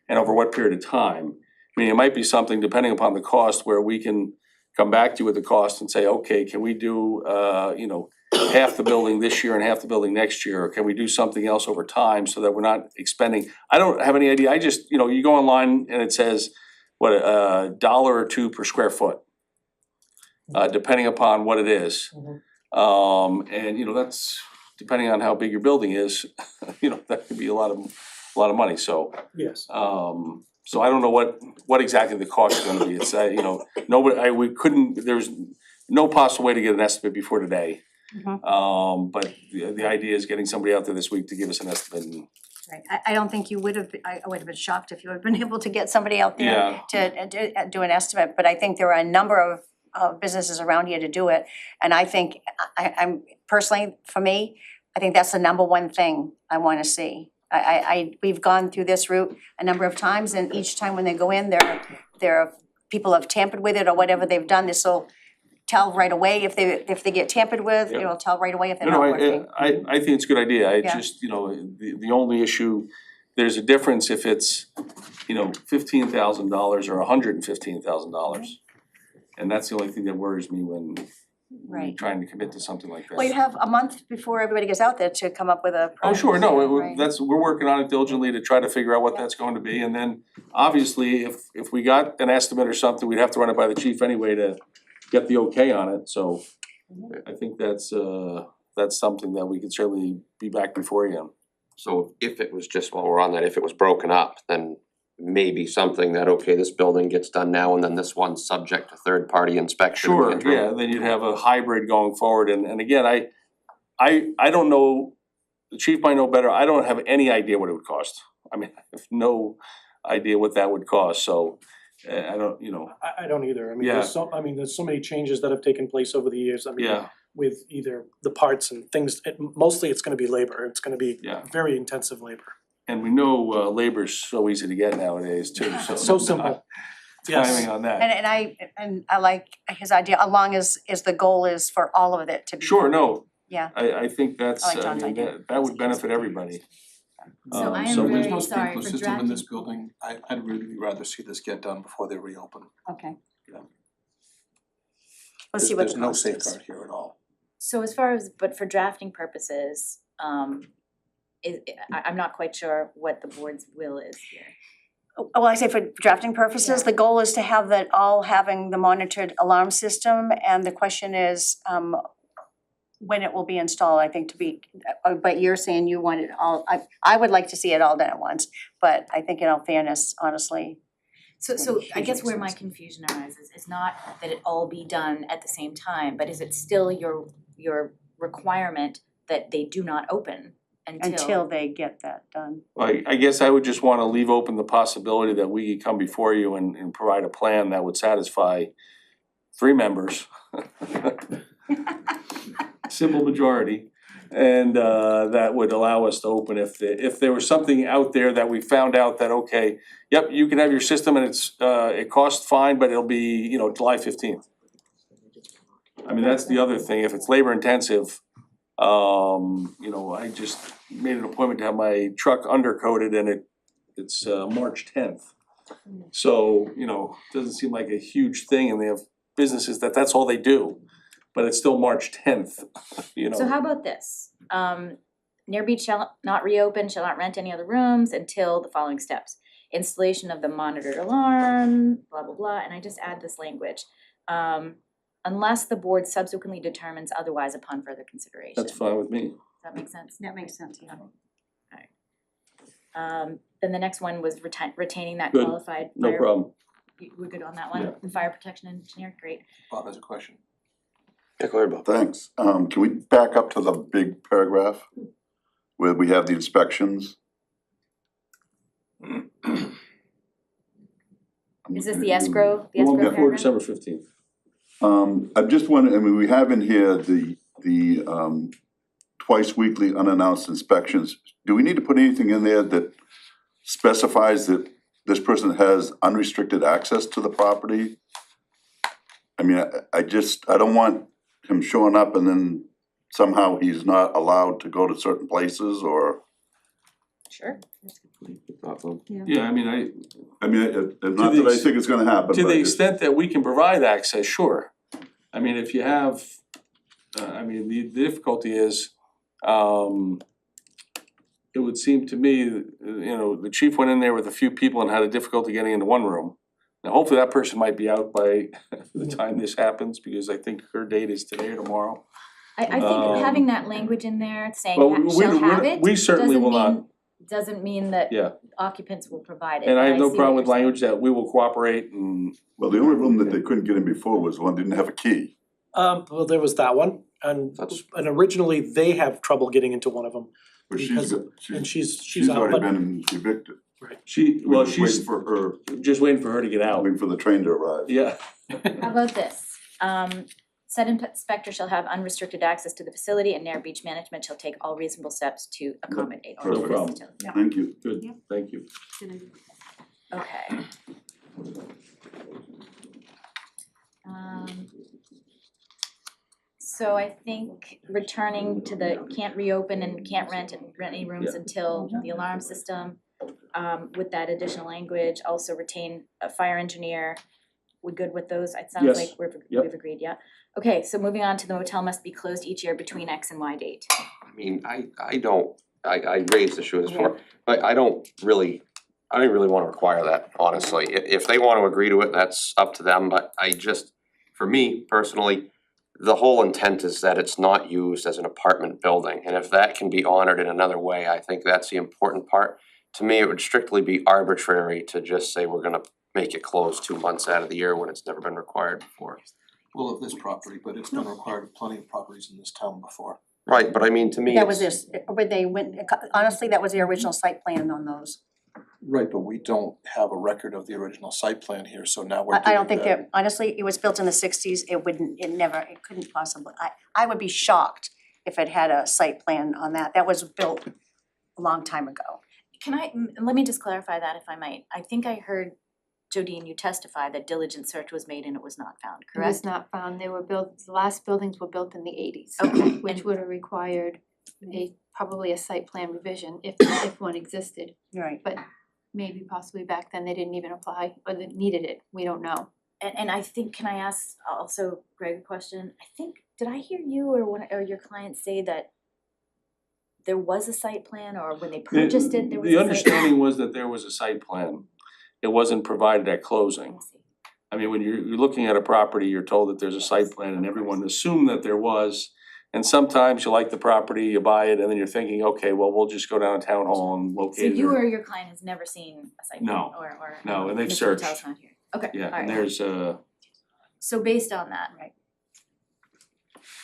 and over what period of time? I mean, it might be something, depending upon the cost, where we can come back to you with the cost and say, okay, can we do half the building this year and half the building next year? Or can we do something else over time so that we're not expending? I don't have any idea. I just, you go online and it says, $1 or $2 per square foot, depending upon what it is. And that's depending on how big your building is, that could be a lot of money, so. Yes. So I don't know what exactly the cost is gonna be. It's, there's no possible way to get an estimate before today. But the idea is getting somebody out there this week to give us an estimate and, Right, I don't think you would have, I would have been shocked if you had been able to get somebody out there to do an estimate, but I think there are a number of businesses around here to do it. And I think, I'm personally, for me, I think that's the number one thing I wanna see. We've gone through this route a number of times, and each time when they go in, people have tampered with it or whatever they've done, this'll tell right away if they get tampered with, it'll tell right away if they're not working. I think it's a good idea, I Yeah. just, the only issue, there's a difference if it's, $15,000 or $115,000. And that's the only thing that worries me when you're Right. trying to commit to something like that. Well, you have a month before everybody gets out there to come up with a Oh, project. sure, no, Right. we're working on it diligently to try to figure out what that's going to be, and then obviously, if we got an estimate or something, we'd have to run it by the chief anyway to get the okay on it, so I think that's something that we could certainly be back before you on. So if it was just, while we're on that, if it was broken up, then maybe something that, okay, this building gets done now and then this one's subject to third-party inspection. in the Sure, interim. yeah, then you'd have a hybrid going forward, and again, I don't know, the chief might know better, I don't have any idea what it would cost. I mean, I have no idea what that would cost, so I don't, I don't either, I mean, Yeah. there's so many changes that have taken place over the years, I mean, yeah, with either the parts and things, mostly it's gonna be labor, it's gonna be Yeah. very intensive labor. and we know labor's so easy to get nowadays too, so. So simple, yes. Timing on that. And I like his idea, as long as the goal is for all of it to be. Sure, no, Yeah, I think that's, I like I John's mean, idea. that would benefit everybody. So I am so There's very no sorry sprinkler for system in drafting. this building, I'd really rather see this get done before they reopen. okay. Yeah. Let's see what the There's no cost is. safeguard here at all. So as far as, but for drafting purposes, I'm not quite sure what the board's will is here. Well, I say for drafting purposes, the goal is to have that all having the monitored alarm system, and the question is, when it will be installed, I think to be, but you're saying you want it all, I would like to see it all done at once, but I think in all fairness, honestly, So I guess where my confusion arises is not that it all be done at the same time, but is it still your requirement that they do not open until they get that done. I guess I would just wanna leave open the possibility that we could come before you and provide a plan that would satisfy 3 members. Simple majority, and that would allow us to open if there was something out there that we found out that, okay, yep, you can have your system and it costs fine, but it'll be, July 15th. I mean, that's the other thing, if it's labor intensive, I just made an appointment to have my truck undercoated and it's March 10th. So, it doesn't seem like a huge thing, and they have businesses that's all they do, but it's still March 10th, So how about this? Near Beach shall not reopen, shall not rent any other rooms until the following steps. Installation of the monitored alarm, blah, blah, blah, and I just add this language. Unless the board subsequently determines otherwise upon further consideration. That's fine with me. Does that make sense? That makes sense, yeah. Then the next one was retaining that Good. qualified No fire. problem. We're good on that one? Yeah. The fire protection engineer, great. Bob has a question. Yeah, go ahead, Bob. Thanks. Can we back up to the big paragraph where we have the inspections? Is this the escrow, The one before paragraph? December 15th. I'm just wondering, I mean, we have in here the twice weekly unannounced inspections. Do we need to put anything in there that specifies that this person has unrestricted access to the property? I mean, I don't want him showing up and then somehow he's not allowed to go to certain places or. Sure. Yeah, I mean, I mean, not that I think it's gonna happen, to but the it's- extent that we can provide access, sure. I mean, if you have, the difficulty is, it would seem to me, the chief went in there with a few people and had a difficulty getting into one room. Now, hopefully that person might be out by the time this happens, because I think her date is today or tomorrow. I think having that language in there saying Well, shall have it, we certainly will not, doesn't mean that yeah, occupants will provide it. and I have no see problem what with you're saying. language that we will cooperate and, Well, the only room that they couldn't get in before was one that didn't have a key. Well, there was that one, And That's- originally they have trouble getting into one of them, But because, and she's out, already but been evicted. Well, We're just she's waiting for her, just waiting for her to get out. waiting for the train to arrive. Yeah. How about this? Said inspector shall have unrestricted access to the facility and Nair Beach management shall take all reasonable steps to accommodate all No of problem. this. Thank you. Good, thank you. Okay. Um, So I think returning to the can't reopen and can't rent any rooms Yeah. until the alarm system, with that additional language, also retain a fire engineer. We good with those? It sounds Yes. like Yep. we've agreed, yeah? Okay, so moving on to the motel must be closed each year between X and Y date. I mean, I raised issues before, but I don't really wanna require that, honestly. If they wanna agree to it, that's up to them, but for me personally, the whole intent is that it's not used as an apartment building, and if that can be honored in another way, I think that's the important part. To me, it would strictly be arbitrary to just say we're gonna make it close 2 months out of the year when it's never been required before. Well, of this property, but it's been required of plenty of properties in this town before. Right, but I mean, to me, That was it's- this, where they went, honestly, that was the original site plan on those. Right, but we don't have a record of the original site plan here, so now we're I don't doing think that, honestly, it was built in the sixties, it couldn't possibly, I would be shocked if it had a site plan on that, that was built a long time ago. Can let me just clarify that if I might. I think I heard Jodine, you testify that diligent search was made and it was not found, It was correct? not found, they were built, the last buildings were built in the eighties. Okay, Which and- would have required probably a site plan revision if one existed. Right. But maybe possibly back then they didn't even apply or they needed it, we don't know. And I think, can I ask also Greg a question? I think, did I hear you or your client say that there was a site plan, or when they purchased it, there was a The site? understanding was that there was a site plan. It wasn't provided at closing. I mean, when you're looking at a property, you're told that there's a site plan and everyone assumed that there was. And sometimes you like the property, you buy it, and then you're thinking, okay, well, we'll just go down to town hall and So locate it. you or- or your client has never seen a site plan No. or No, and they've Mr. searched. Patel's not here. Okay, Yeah, alright. and there's So based on that,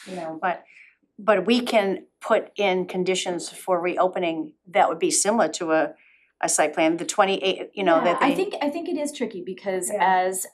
You know, but we can put in conditions for reopening that would be similar to a site plan, the 28, you know, yeah, that they. I think it is tricky because Yeah. as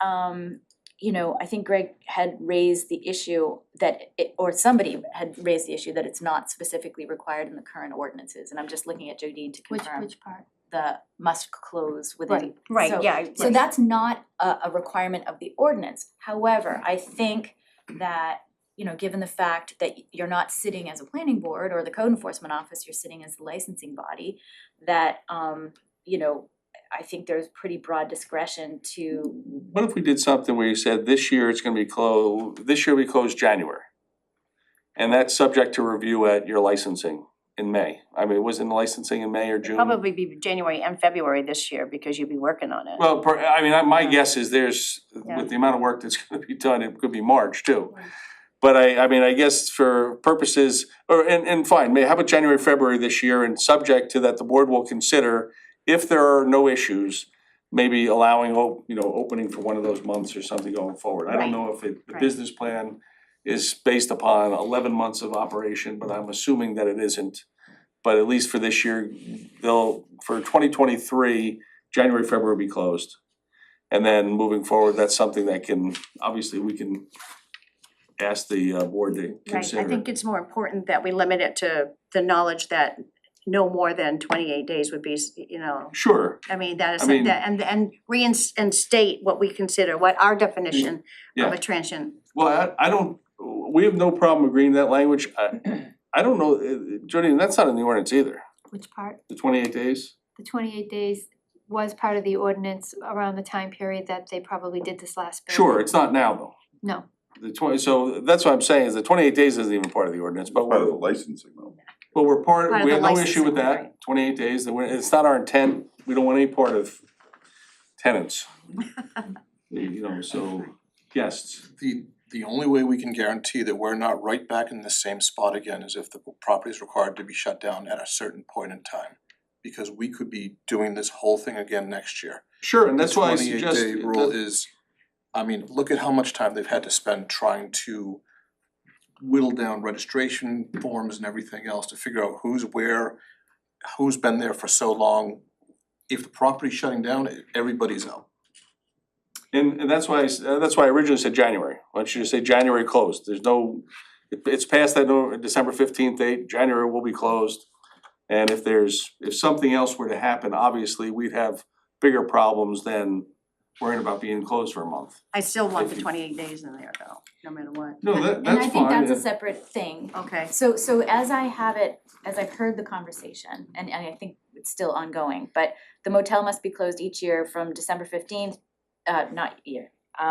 you know, I think Greg had raised the issue that or somebody had raised the issue that it's not specifically required in the current ordinances, and I'm just looking at Jodine to confirm Which part? the must close within. Right, So- yeah, So right. that's not a requirement of the ordinance. However, I think that, you know, given the fact that you're not sitting as a planning board or the code enforcement office, you're sitting as the licensing body, that you know, I think there's pretty broad discretion to, what if we did something where you said this year it's gonna be this year we close January? And that's subject to review at your licensing in May. I mean, was it licensing in May or June? Probably be January and February this year because you'll be working on it. Well, my guess is Yeah. with the amount of work that's gonna be done, it could be March too. But I guess for purposes, and fine, how about January, February this year, and subject to that, the board will consider, if there are no issues, maybe allowing, opening for one of those months or something going forward. I don't Right. know if the Right. business plan is based upon 11 months of operation, but I'm assuming that it isn't. But at least for this year, for 2023, January, February will be closed. And then moving forward, that's something that obviously we can ask the board to Right, consider. I think it's more important that we limit it to the knowledge that no more than 28 days would be, you know, Sure, I mean, that is, I mean- and reinstate what we consider, what our definition Yeah. of a transient. well, we have no problem agreeing to that language. I don't know, Jody, that's not in the ordinance either, Which part? the 28 days. The 28 days was part of the ordinance around the time period that they probably did this last building. Sure, it's not now though. No, So that's what I'm saying, is the 28 days isn't even part of the ordinance, but Part of the licensing though. we're Part of we the have no issue licensing, with that, right. 28 days, it's not our intent, we don't want any part of tenants. So guests. The only way we can guarantee that we're not right back in the same spot again is if the property is required to be shut down at a certain point in time. Because we could be doing this whole thing again next year. Sure, and that's why I suggest. The 28-day rule is, I mean, look at how much time they've had to spend trying to whittle down registration forms and everything else to figure out who's where, who's been there for so long. If the property's shutting down, everybody's out. And that's why I originally said January. Why don't you just say January closed? There's no, it's past that December 15th date, January will be closed. And if something else were to happen, obviously, we'd have bigger problems than worrying about being closed for a month. I still want the 28 days in there though, no matter what. No, that's fine. And I think that's a separate thing. Okay, So as I have it, as I've heard the conversation, and I think it's still ongoing, but the motel must be closed each year from December 15th,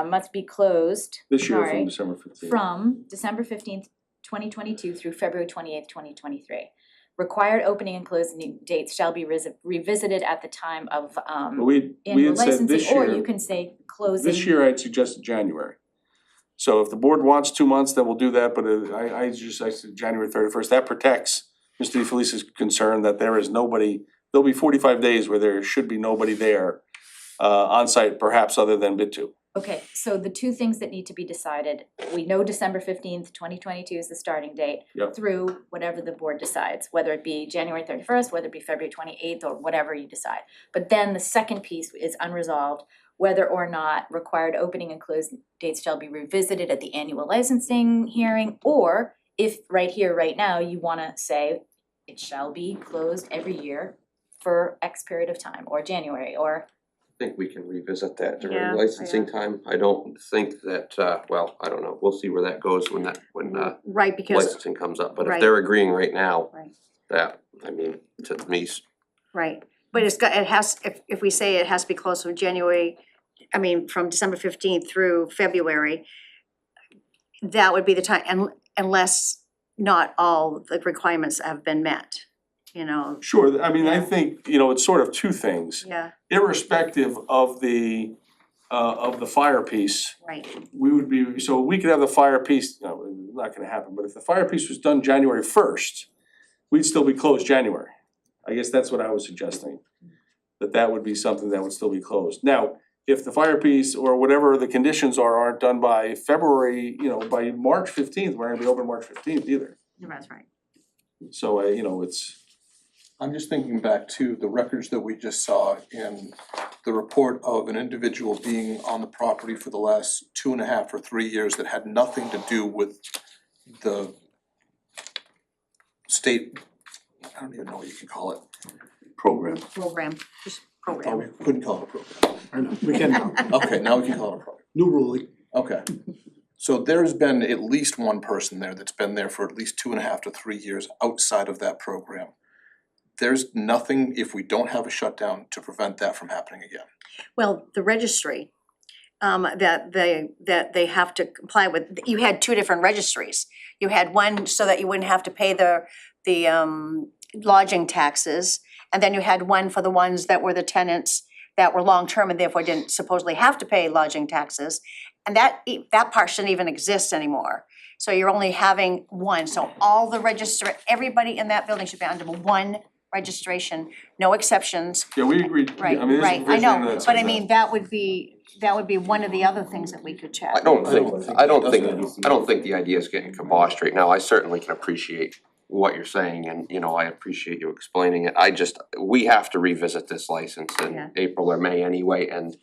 must be closed, This year sorry, from December 15th. from December 15th, 2022 through February 28th, 2023. Required opening and closing dates shall be revisited at the time of But we had annual said licensing, this or year, you can say closing. this year I'd suggested January. So if the board wants 2 months, then we'll do that, but I said January 31st. That protects Mr. DeFelice's concern that there is nobody, there'll be 45 days where there should be nobody there on site, perhaps other than Bid2. Okay, so the two things that need to be decided, we know December 15th, 2022 is the starting date. Yep. Through whatever the board decides, whether it be January 31st, whether it be February 28th, or whatever you decide. But then the second piece is unresolved, whether or not required opening and closing dates shall be revisited at the annual licensing hearing, or if right here, right now, you wanna say it shall be closed every year for X period of time, or January, or I think we can revisit that Yeah, during licensing time. I don't think that, well, I don't know, we'll see where that goes when right, because, licensing comes up, but if Right. they're agreeing right now, right, that, I mean, to me, right. But it has, if we say it has to be closed from January, I mean, from December 15th through February, that would be the time, unless not all the requirements have been met, you know, Sure, I mean, I Yeah. think, it's sort of two things. yeah, Irrespective of the fire piece, right, we would be, so we could have the fire piece, no, not gonna happen, but if the fire piece was done January 1st, we'd still be closed January. I guess that's what I was suggesting, that would be something that would still be closed. Now, if the fire piece or whatever the conditions aren't done by February, by March 15th, we're gonna be open March 15th either. that's right. So, it's, I'm just thinking back to the records that we just saw in the report of an individual being on the property for the last 2.5 or 3 years that had nothing to do with the state, I don't even know what you can call it. program. Program, just Oh, program. we couldn't call it a program. I know, we can now, Okay, now we can call it a program. new ruling. Okay. So there's been at least one person there that's been there for at least 2.5 to 3 years outside of that program. There's nothing, if we don't have a shutdown, to prevent that from happening again. Well, the registry, that they have to comply with, you had two different registries. You had one so that you wouldn't have to pay the lodging taxes, and then you had one for the ones that were the tenants that were long-term and therefore didn't supposedly have to pay lodging taxes. And that part shouldn't even exist anymore. So you're only having one, so all the everybody in that building should be under one registration, no exceptions. yeah, we agreed, Right, I mean, there's a right, I provision in know, that but says I that. mean, that would be one of the other things that we could check. I don't think the idea is getting kiboshed right now. I certainly can appreciate what you're saying and, I appreciate you explaining it. We have to revisit this license Yeah. in April or May anyway, and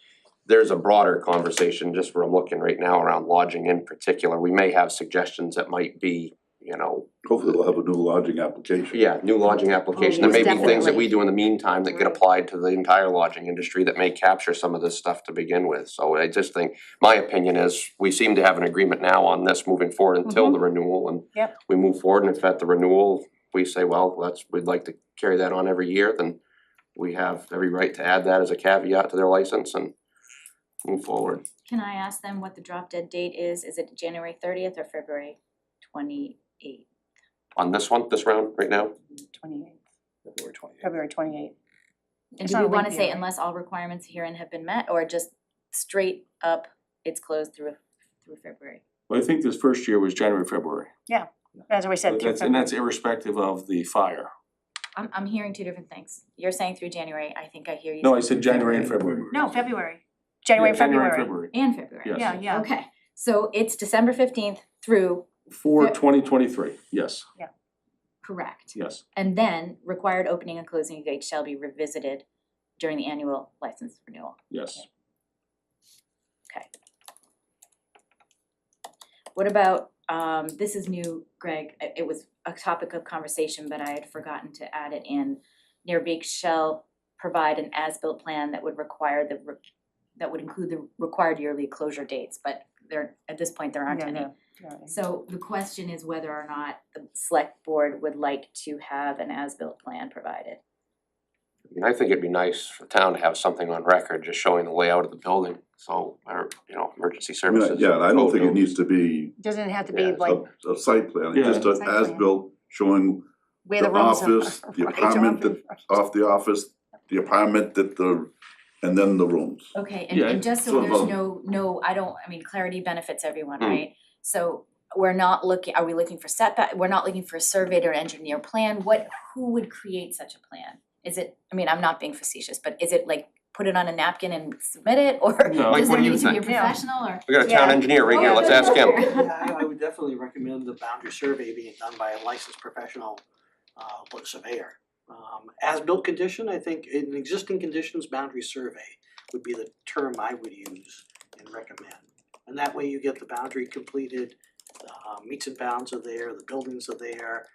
there's a broader conversation, just where I'm looking right now around lodging in particular. We may have suggestions that might be, Hopefully we'll have a new lodging application. yeah, new lodging application. There may be things that Definitely. we do in the meantime that get Right. applied to the entire lodging industry that may capture some of this stuff to begin with. So I just think, my opinion is, we seem to have an agreement now on this moving forward until the renewal, and Yep. we move forward, and if at the renewal, we say, well, we'd like to carry that on every year, then we have every right to add that as a caveat to their license and move forward. can I ask them what the drop dead date is? Is it January 30th or February 28th? On this one, this round, right now, 28th, February 28th. February 28th. And It's do not we a wanna leap say year. unless all requirements herein have been met, or just straight up, it's closed through February? Well, I think this first year was January, February. As we said, through And that's February. irrespective of the fire. I'm hearing two different things. You're saying through January, I think I hear you. No, I saying said through January and February. No, February. January, Yeah, January February. and February. And February. Yes. Yeah, yeah. Okay, so it's December 15th through For Fair- 2023, yes, Correct. yes. And then required opening and closing of gates shall be revisited during the annual license renewal. Yes. Okay. What about, this is new, Greg, it was a topic of conversation, but I had forgotten to add it in. Nearbeek shall provide an as-built plan that would require that would include the required yearly closure dates, but there, at this point, there aren't Yeah, any. no. So the question is whether or not the select board would like to have an as-built plan provided. I mean, I think it'd be nice for the town to have something on record, just showing the layout of the building, so, or, you know, emergency I mean, services. yeah, and I don't think it code needs to be Doesn't it have to be Yeah, like a site plan, Yeah. just a Site plan. as-built showing where the the rooms are? office, the Right, apartment off- off the office, the apartment and then the rooms. Okay, Yeah, and just so sort of there's a- no, I mean, clarity benefits everyone, Mm. right? So we're not looking, are we looking for setback, we're not looking for a surveyed or engineer plan, who would create such a plan? Is it, I mean, I'm not being facetious, but is it like, put it on a napkin and submit it, or No. Mike, does what there do you need to be a think? professional, or? We got a town Yeah. engineer right here, let's ask him. Yeah, I would definitely recommend the boundary survey being done by a licensed professional surveyor. As-built condition, I think in existing conditions, boundary survey would be the term I would use and recommend. And that way you get the boundary completed, meets and bounds are there, the buildings are there.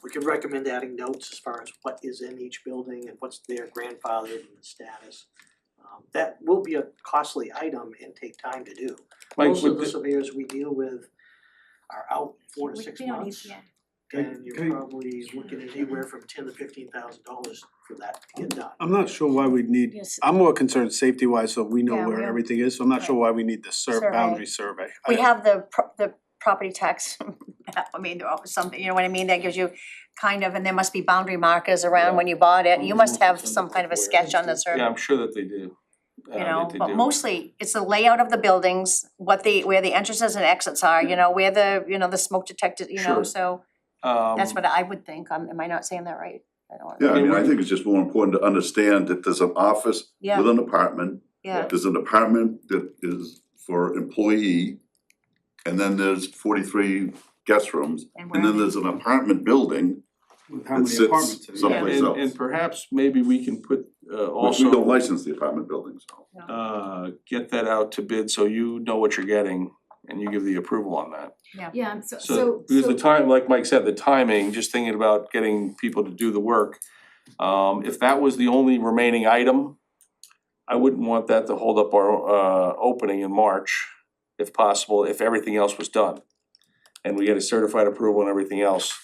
We could recommend adding notes as far as what is in each building and what's their grandfathered and the status. That will be a costly item and take time to do. Mike, Most of would the the- surveyors we deal with are out 4 to 6 We don't need, months. yeah. And you're probably looking at anywhere from $10,000 to $15,000 for that to get done. I'm not sure why we'd need, Yes. I'm more concerned safety wise, so we know Yeah, where we- everything is, so I'm not sure why we need the Survey. boundary survey. We have the property tax, I mean, there are something, you know what I mean, that gives you kind of, and there must be boundary markers around when you bought it, you must have some kind of a sketch on the survey. Yeah, I'm sure that they do. You know, They but do. mostly it's the layout of the buildings, where the entrances and exits are, you know, where the smoke detectors, you know, Sure. so that's what I would think, am I not saying that right? I don't Yeah, I know. mean, I think it's just more important to understand that there's an office Yeah. with an apartment. Yeah, There's an apartment that is for employee, and then there's 43 guest rooms, and and where, then there's an apartment building With that sits someplace And else. perhaps maybe we can put Which also. we don't license the apartment buildings, so. Get that out to bid so you know what you're getting and you give the approval on that. Yeah, So, because the time, like Mike said, the timing, just thinking about getting people to do the work. If that was the only remaining item, I wouldn't want that to hold up our opening in March, if possible, if everything else was done. And we get a certified approval and everything else.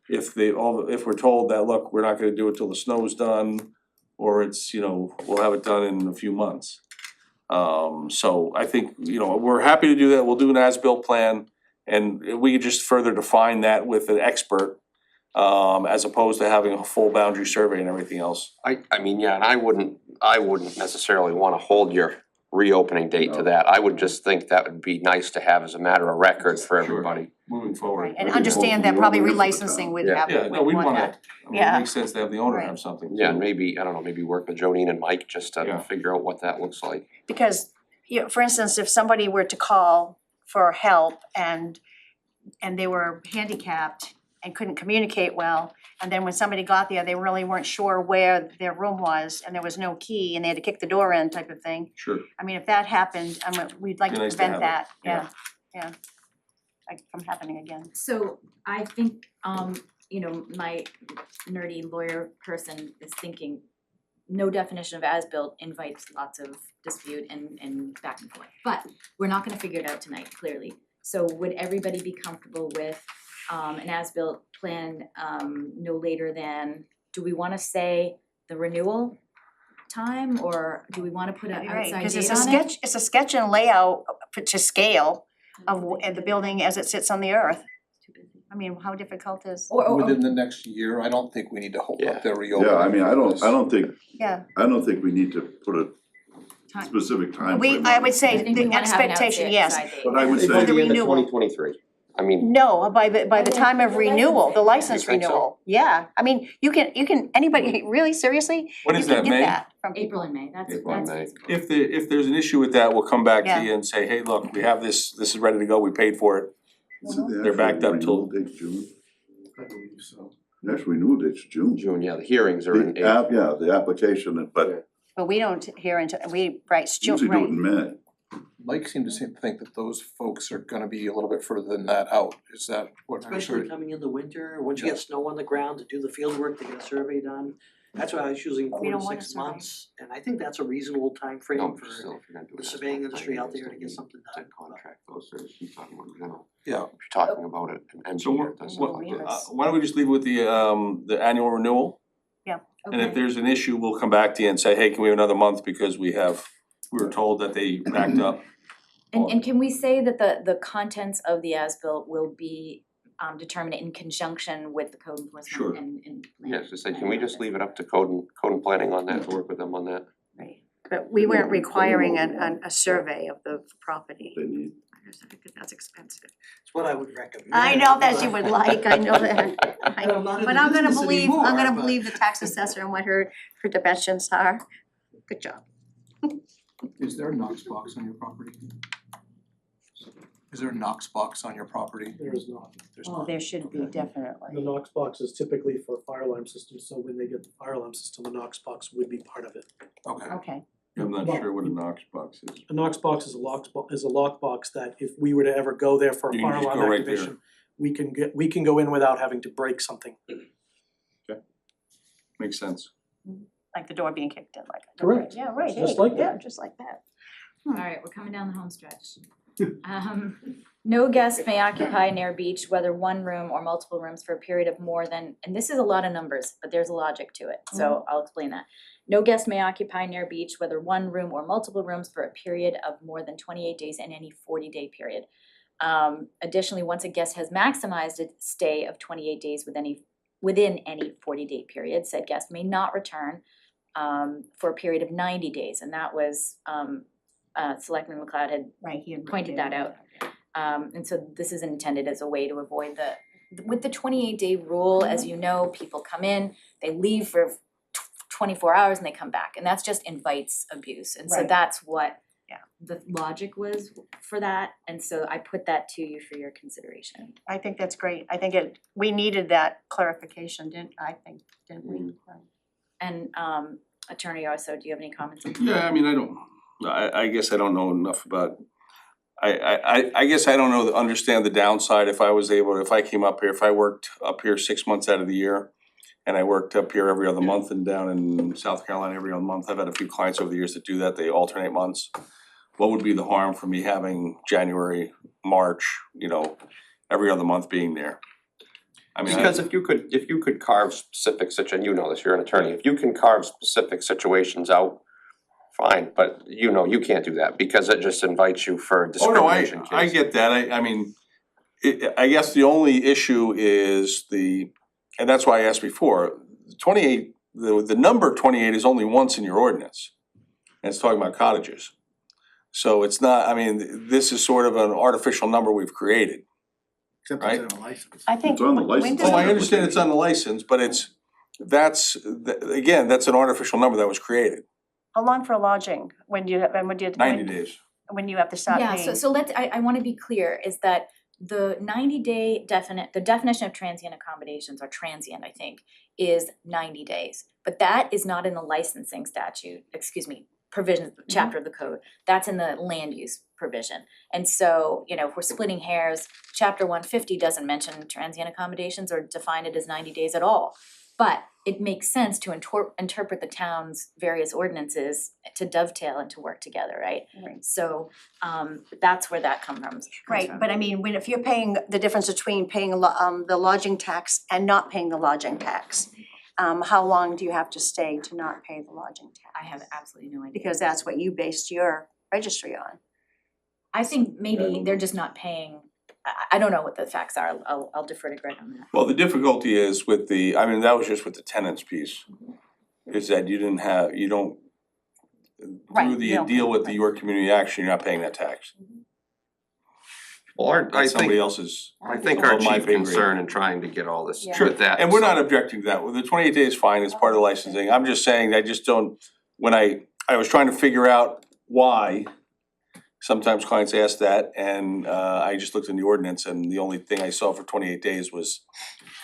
If we're told that, look, we're not gonna do it till the snow's done, or it's, you know, we'll have it done in a few months. So I think, you know, we're happy to do that, we'll do an as-built plan, and we could just further define that with an expert, as opposed to having a full boundary survey and everything else. I mean, yeah, and I wouldn't necessarily wanna hold your reopening date to No. that, I would just think that would be nice to have as a matter of record for Sure. everybody. Moving forward. right, and I think understand both that of probably them are good for the relicensing town. would Yeah. have, Yeah, would no, we'd want want that. that, I mean, Yeah. it makes sense to have the owner Right. have something. Yeah, and too. maybe, I don't know, maybe work with Jodine and Mike just Yeah. to figure out what that looks like. Because, you know, for instance, if somebody were to call for help and they were handicapped and couldn't communicate well, and then when somebody got there, they really weren't sure where their room was, and there was no key, and they had to kick the door in type of thing. Sure. I mean, if that happened, we'd like Be to nice to prevent have it, that, yeah. Like from happening again. So I think, you know, my nerdy lawyer person is thinking, no definition of as-built invites lots of dispute and back and forth. But we're not gonna figure it out tonight, clearly. So would everybody be comfortable with an as-built plan no later than, do we wanna say the renewal time, or do we wanna put an Right, outside cause date it's on a it? sketch, it's a sketch and layout to scale of the building as it sits on the earth. I mean, how difficult is, Or Within the next year, I don't think we need to hold up their reopening. Yeah, I mean, I don't yeah, think we need to put a Time. specific timeframe we, on I it. would say I think we the wanna have an expectation, outside yes, date. But I would For say, the renewal. 2023. I mean, No, by the time of The renewal, the license You think so? renewal, yeah, I mean, you can, anybody, really, seriously? What is that, You can May? get that from people. April and May, that's April and May. feasible. If there's an issue with that, we'll come back to you and say, hey, look, we have this is ready to go, we paid for it. Isn't the They're backed actual up till- renewal date's June? I believe so. The actual renewal date's June. June, yeah, the hearings are in The April. yeah, the application, but But we don't hear until, it's June, usually do it right? in May. Mike seemed to think that those folks are gonna be a little bit further than that out, is that what I Especially heard? coming in the winter, once you get snow on the ground to do the field work, to get a survey done. That's why I was using We 4 don't to want a 6 survey. months, and I think that's a reasonable timeframe No, for but still, if you're gonna do the it as surveying one industry thing, out there still to get need something to done. contract those services, she's talking about general. Yeah, If you're talking about it, an So engineer does something like this. why don't we just leave it with the annual renewal? And if Okay. there's an issue, we'll come back to you and say, hey, can we have another month because we were told that they backed up. And can we say that the contents of the as-built will be determined in conjunction with the code Sure. enforcement and Yes, just say, can we just leave it up to code and planning on that, to work with them on that? Right, but we weren't requiring a survey of the property. They need. I think that's expensive. It's what I would recommend. I know that you would like, I know that. I'm not in But the I'm gonna business believe, I'm anymore, gonna but- believe the tax assessor and what her dimensions are. Good job. is there a Knox box on your property? Is there a Knox box on your property? There is not. There's Oh, not. there should be, The definitely. Knox box is typically for fire alarm systems, so when they get the fire alarm system, the Knox box would be part of it. Okay, Okay, I'm not Well, sure what a Knox box is. A Knox box is a lock box that if we were to ever go there for a You can fire just alarm go right there. activation, we can go in without having to break something. Makes sense. like the door being kicked in, like. Correct. Yeah, right, Just hey, like yeah, that. just like that. Alright, we're coming down the home stretch. No guest may occupy near beach, whether one room or multiple rooms for a period of more than, and this is a lot of numbers, but there's a logic to it, so I'll explain that. No guest may occupy near beach, whether one room or multiple rooms for a period of more than 28 days in any 40-day period. Additionally, once a guest has maximized a stay of 28 days within any 40-day period, said guest may not return for a period of 90 days, and that was Selectman McLeod had Right, he had pointed that out. And so this is intended as a way to avoid with the 28-day rule, as you know, people come in, they leave for 24 hours and they come back, and that's just invites abuse. And so Right. that's what Yeah. the logic was for that, and so I put that to you for your consideration. I think that's great. I think we needed that clarification, didn't we? And Attorney Arso, do you have any comments on that? Yeah, I mean, I guess I don't know enough about, I guess I don't understand the downside if I came up here, if I worked up here 6 months out of the year, and I worked up here every other month and down in South Carolina every other month. I've had a few clients over the years that do that, they alternate months. What would be the harm for me having January, March, every other month being there? I mean, Because if you could carve specific you know this, you're an attorney, if you can carve specific situations out, fine, but you can't do that because it just invites you for Oh, discrimination no, case. I get that, I mean, I guess the only issue is and that's why I asked before, 28, the number 28 is only once in your ordinance. And it's talking about cottages. So it's not, I mean, this is sort of an artificial number we've created. Except Right. it's in a license. I think. It's on the when license. does Oh, I it- understand it's on the license, but that's an artificial number that was created, How long for lodging? When do you, 90 days. when you have to stop paying? Yeah, so I wanna be clear, is that the 90-day the definition of transient accommodations, or transient, I think, is 90 days. But that is not in the licensing statute, provision, chapter of the code, that's in the land use provision. And so, if we're splitting hairs, chapter 150 doesn't mention transient accommodations or define it as 90 days at all. But it makes sense to interpret the town's various ordinances to dovetail and to work together, right? Right. So that's where that comes from. Right, but I mean, if you're paying, the difference between paying the lodging tax and not paying the lodging tax, how long do you have to stay to not pay the lodging tax? I have absolutely no idea. Because that's what you based your registry on. I think maybe they're just not paying, I don't know what the facts are, I'll defer to Greg on that. Well, the difficulty is that was just with the tenants piece. Is that you don't, Right, through you the don't deal pay, with the right. York Community Action, you're not paying that tax. Well, I That's somebody think, else's. I think our above my chief pay grade. concern in trying to get all this Yeah. with that. And we're not so- objecting to that, well, the 28 days is fine, it's part of the licensing, I'm just saying, I just don't, when I was trying to figure out why. Sometimes clients ask that, and I just looked in the ordinance, and the only thing I saw for 28 days was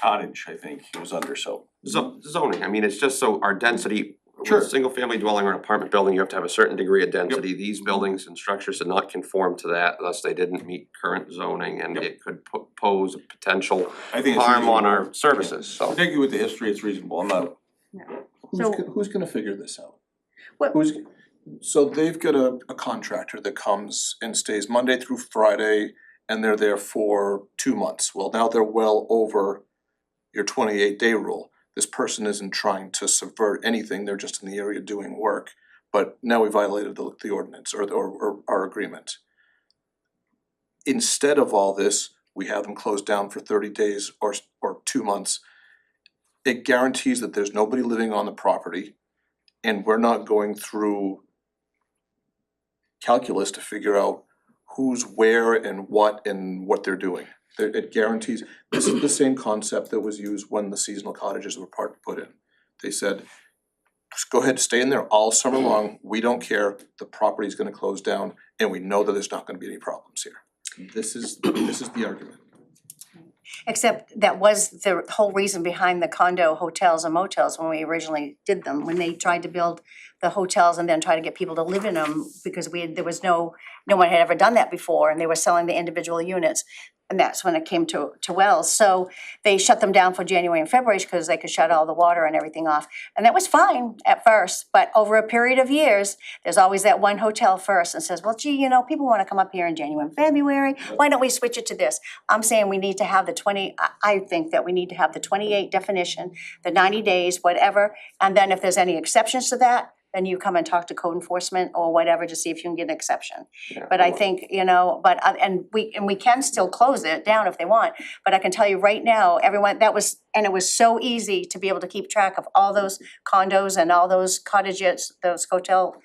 cottage, I think, it was under, so. Zoning, I mean, it's just so our density, with Sure. a single family dwelling or an apartment building, you have to have a certain degree of density. These buildings and structures did not conform to that, thus they didn't meet current zoning and Yep. it could pose a potential I think it's harm on reasonable. our services, so. Particularly with the history, it's reasonable, I'm not, So- Who's gonna figure this out? What- So they've got a contractor that comes and stays Monday through Friday, and they're there for 2 months. Well, now they're well over your 28-day rule. This person isn't trying to subvert anything, they're just in the area doing work. But now we violated the ordinance or our agreement. Instead of all this, we have them closed down for 30 days or 2 months. It guarantees that there's nobody living on the property, and we're not going through calculus to figure out who's where and what they're doing. It guarantees, this is the same concept that was used when the seasonal cottages were put in. They said, just go ahead, stay in there all summer long, we don't care, the property's gonna close down, and we know that there's not gonna be any problems here. This is the argument. Except that was the whole reason behind the condo hotels and motels when we originally did them, when they tried to build the hotels and then try to get people to live in them, because there was no one had ever done that before, and they were selling the individual units. And that's when it came to Wells, so they shut them down for January and February because they could shut all the water and everything off. And that was fine at first, but over a period of years, there's always that one hotel first and says, well, gee, you know, people wanna come up here in January and February, why don't we switch it to this? I'm saying we need to have I think that we need to have the 28 definition, the 90 days, whatever, and then if there's any exceptions to that, then you come and talk to code enforcement or whatever to see if you can get an exception. But I think, you know, and we can still close it down if they want, but I can tell you right now, everyone, it was so easy to be able to keep track of all those condos and all those cottages, those hotel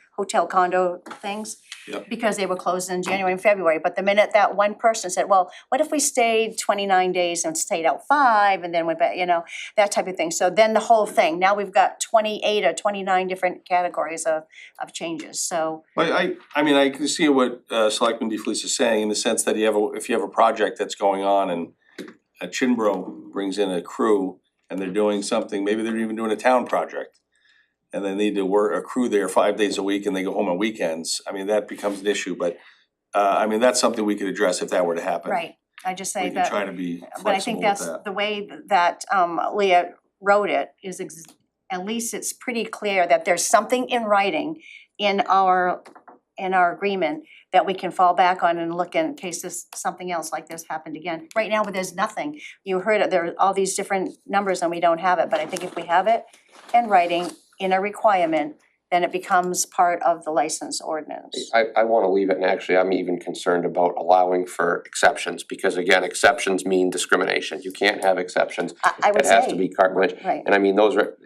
condo things. Yep. Because they were closed in January and February, but the minute that one person said, well, what if we stayed 29 days and stayed out 5 and then went back, you know, that type of thing. So then the whole thing, now we've got 28 or 29 different categories of changes, so. I mean, I can see what Selectman DeFelice is saying in the sense that if you have a project that's going on and a Chinbro brings in a crew and they're doing something, maybe they're even doing a town project. And they need to work a crew there 5 days a week and they go home on weekends, I mean, that becomes an issue, but I mean, that's something we could address if that were to happen. Right, I just say We that. can try to be But I think flexible with that's that. the way that Leah wrote it is at least it's pretty clear that there's something in writing in our agreement that we can fall back on and look in case something else like this happened again. Right now, but there's nothing. You heard it, there are all these different numbers and we don't have it, but I think if we have it in writing in a requirement, then it becomes part of the license ordinance. I wanna leave it, and actually, I'm even concerned about allowing for exceptions, because again, exceptions mean discrimination. You can't have exceptions. I would It has to say, be carte blanche. right. And I mean,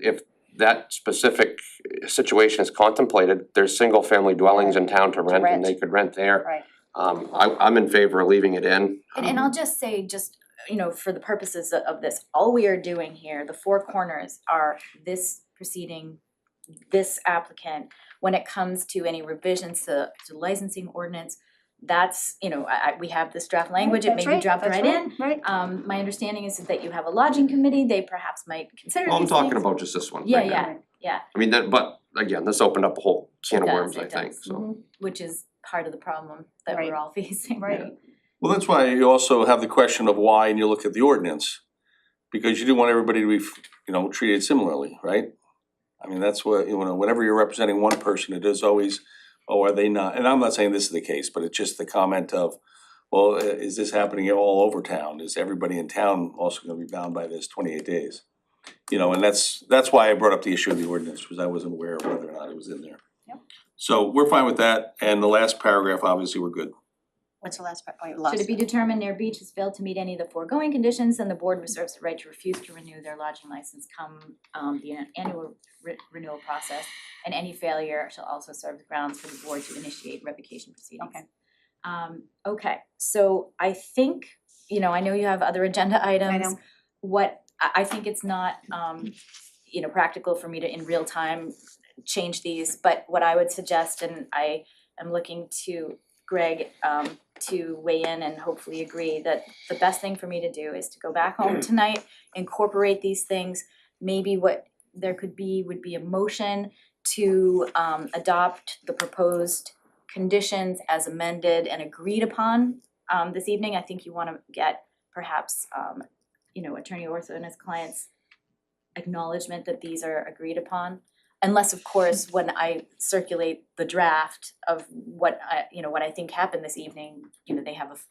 if that specific situation is contemplated, there's single family dwellings in town to rent and they could rent there. Right. I'm in favor of leaving it in. And I'll just say, you know, for the purposes of this, all we are doing here, the 4 corners are this proceeding, this applicant. When it comes to any revisions to licensing ordinance, that's, you know, we have this draft language, it may be dropped right in. Right. My understanding is that you have a lodging committee, they perhaps might consider Well, I'm these talking things. about just this one Yeah, right now. yeah, I mean, but again, this opened up a whole can of It does, worms, I it think, does. so. which is part of the problem that Right. we're all facing. Right. Well, that's why you also have the question of why, and you look at the ordinance. Because you do want everybody to be, you know, treated similarly, right? I mean, that's what, you know, whenever you're representing one person, it is always, oh, are they not? And I'm not saying this is the case, but it's just the comment of, well, is this happening all over town? Is everybody in town also gonna be bound by this 28 days? You know, and that's why I brought up the issue of the ordinance, because I wasn't aware of whether or not it was in there. Yep. So we're fine with that, and the last paragraph, obviously, we're good. What's the last part? Oh, you lost Should it be it. determined Air Beach has failed to meet any of the foregoing conditions, then the board reserves the right to refuse to renew their lodging license come the annual renewal process. And any failure shall also serve the grounds for the board to initiate revocation proceedings. Okay. Okay, so I think, you know, I know you have other agenda items. know. What, I think it's not, you know, practical for me to in real time change these, but what I would suggest, and I am looking to Greg, to weigh in and hopefully agree, that the best thing for me to do is to go back home tonight, incorporate these things. Maybe what there could be would be a motion to adopt the proposed conditions as amended and agreed upon this evening. I think you wanna get perhaps you know, Attorney Orso and his clients' acknowledgement that these are agreed upon. Unless, of course, when I circulate the draft of what I, you know, what I think happened this evening, you know, they have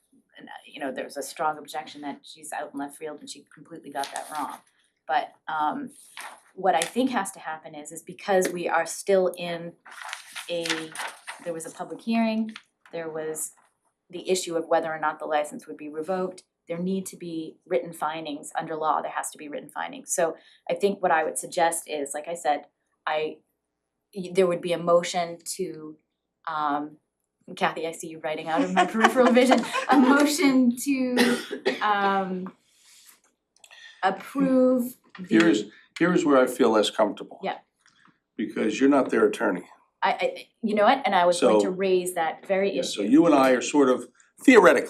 you know, there's a strong objection that she's out in left field and she completely got that wrong. But what I think has to happen is because we are still in there was a public hearing, there was the issue of whether or not the license would be revoked, there need to be written findings under law, there has to be written findings. So I think what I would suggest is, like I said, there would be a motion to, Kathy, I see you writing out of my peripheral vision, a motion to approve the. Here's where I feel less comfortable. Yeah. Because you're not their attorney. I you know what, and I was going to So- raise that very issue. So you and I are sort of theoretically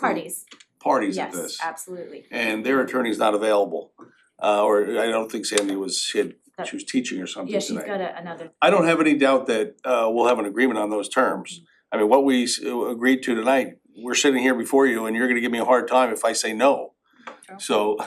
Parties, at yes, this. absolutely. And their attorney's not available. Or I don't think Sandy she was teaching or something Yeah, tonight. she's got another. I don't have any doubt that we'll have an agreement on those terms. I mean, what we agreed to tonight, we're sitting here before you and you're gonna give me a hard time if I say no. Sure. So,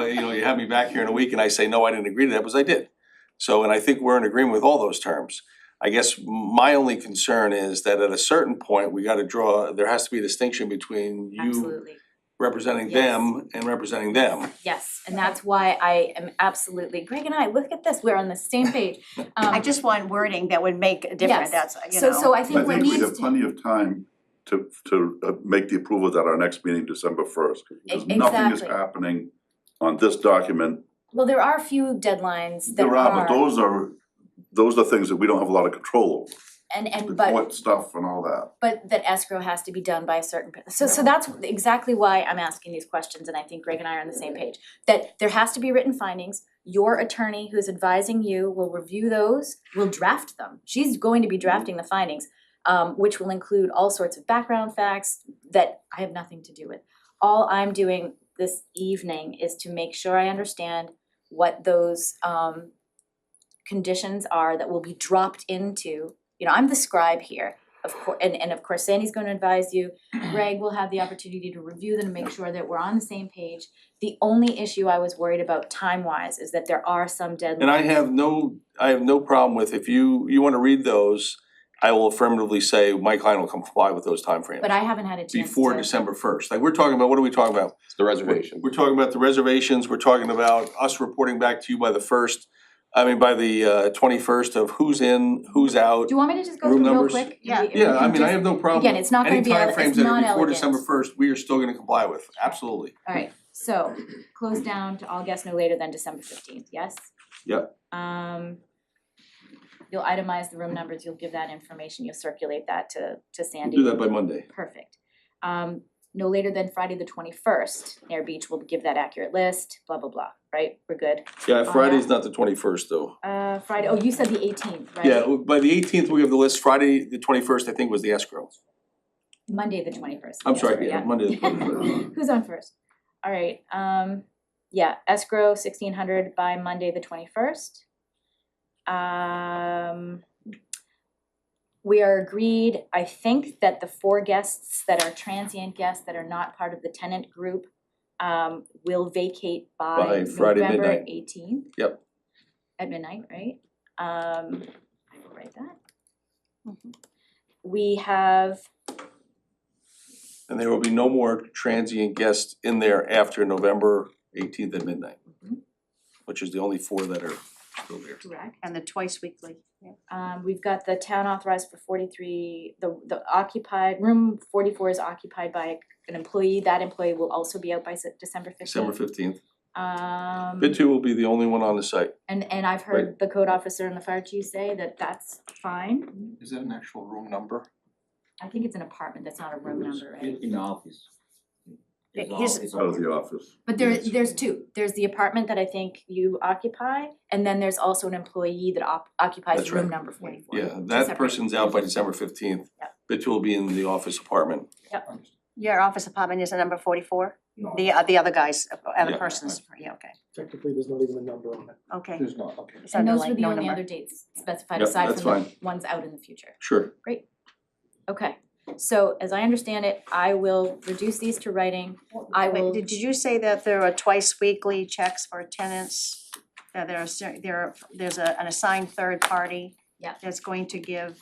you know, you have me back here in a week and I say, no, I didn't agree to that, because I did. So, and I think we're in agreement with all those terms. I guess my only concern is that at a certain point, we gotta there has to be a distinction between you Absolutely, representing Yes. them and representing them. yes, and that's why I am absolutely, Greg and I, look at this, we're on the same page. I just want wording that would make a difference, Yes. that's, you know. So I I think what think we needs have to. plenty of time to make the approvals at our next meeting, December first. Because nothing is Exactly. happening on this document. Well, there are a few deadlines that There are, but those are things that we don't have a lot of control over. and The but court stuff and all that. but that escrow has to be done by a certain, so that's exactly why I'm asking these questions, and I think Greg and I are on the same page. That there has to be written findings, your attorney who's advising you will review those, will draft them. She's going to be drafting the findings, which will include all sorts of background facts that I have nothing to do with. All I'm doing this evening is to make sure I understand what those conditions are that will be dropped into, you know, I'm the scribe here, of course, and of course Sandy's gonna advise you. Greg will have the opportunity to review them and make sure that we're on the same page. The only issue I was worried about time-wise is that there are some deadlines. And I have no problem with, if you wanna read those, I will affirmatively say my client will comply with those timeframes. But I haven't had a chance to. Before December first, like we're talking about, what are we talking about? It's the reservation. We're talking about the reservations, we're talking about us reporting back to you by the 21st of who's in, who's out. Do you want me to just go Room through real numbers? quick? Yeah. If we Yeah, I can mean, I just- have no problem. Again, it's not gonna be, Any it's timeframes that are before non-elegant. December first, we are still gonna comply with, absolutely. Alright, so close down to all guests no later than December 15th, yes? Yep. You'll itemize the room numbers, you'll give that information, you'll circulate that to We'll Sandy. do that by Monday. Perfect. No later than Friday the 21st, Air Beach will give that accurate list, blah, blah, blah, right? We're good. Yeah, Friday's not the 21st though. Friday, oh, you said the 18th, right? Yeah, by the 18th, we'll give the list, Friday, the 21st, I think was the escrow. Monday the 21st. I'm yes, sorry, yeah, Monday the 21st. Who's on first? Alright, yeah, escrow 1,600 by Monday the 21st. We are agreed, I think, that the 4 guests that are transient guests that are not part of the tenant group will vacate by By Friday November midnight. 18th. Yep. At midnight, right? I will write that. We have, And there will be no more transient guests in there after November 18th at midnight. Which is the only 4 that are still there. correct, And the twice weekly, we've got the town authorized for 43, the occupied, room 44 is occupied by an employee, that employee will also be out by December 15th. December 15th. Um, Bid 2 will be the only one on the site. and I've heard the code officer and the fire chief say that that's fine. Is that an actual room number? I think it's an apartment, that's not a room number, right? In the office. His His- office. Out of the office. But there's two, there's the apartment that I think you occupy, and then there's also an employee that occupies That's room right. number 44. Yeah, Two that separate- person's out by December 15th. Yep. Bitch will be in the office apartment. Your office apartment is a number 44? No. The other guys, other Yeah. persons, yeah, okay, Technically, there's not even a number on it. okay. There's not, okay. It's And under those like were the no only number. other dates specified Yep, aside that's from the fine. ones out in the future. Sure. Okay, so as I understand it, I will reduce these to writing. I will. Wait, did you say that there are twice weekly checks for tenants? That there's an assigned third party? Yeah. That's going to give,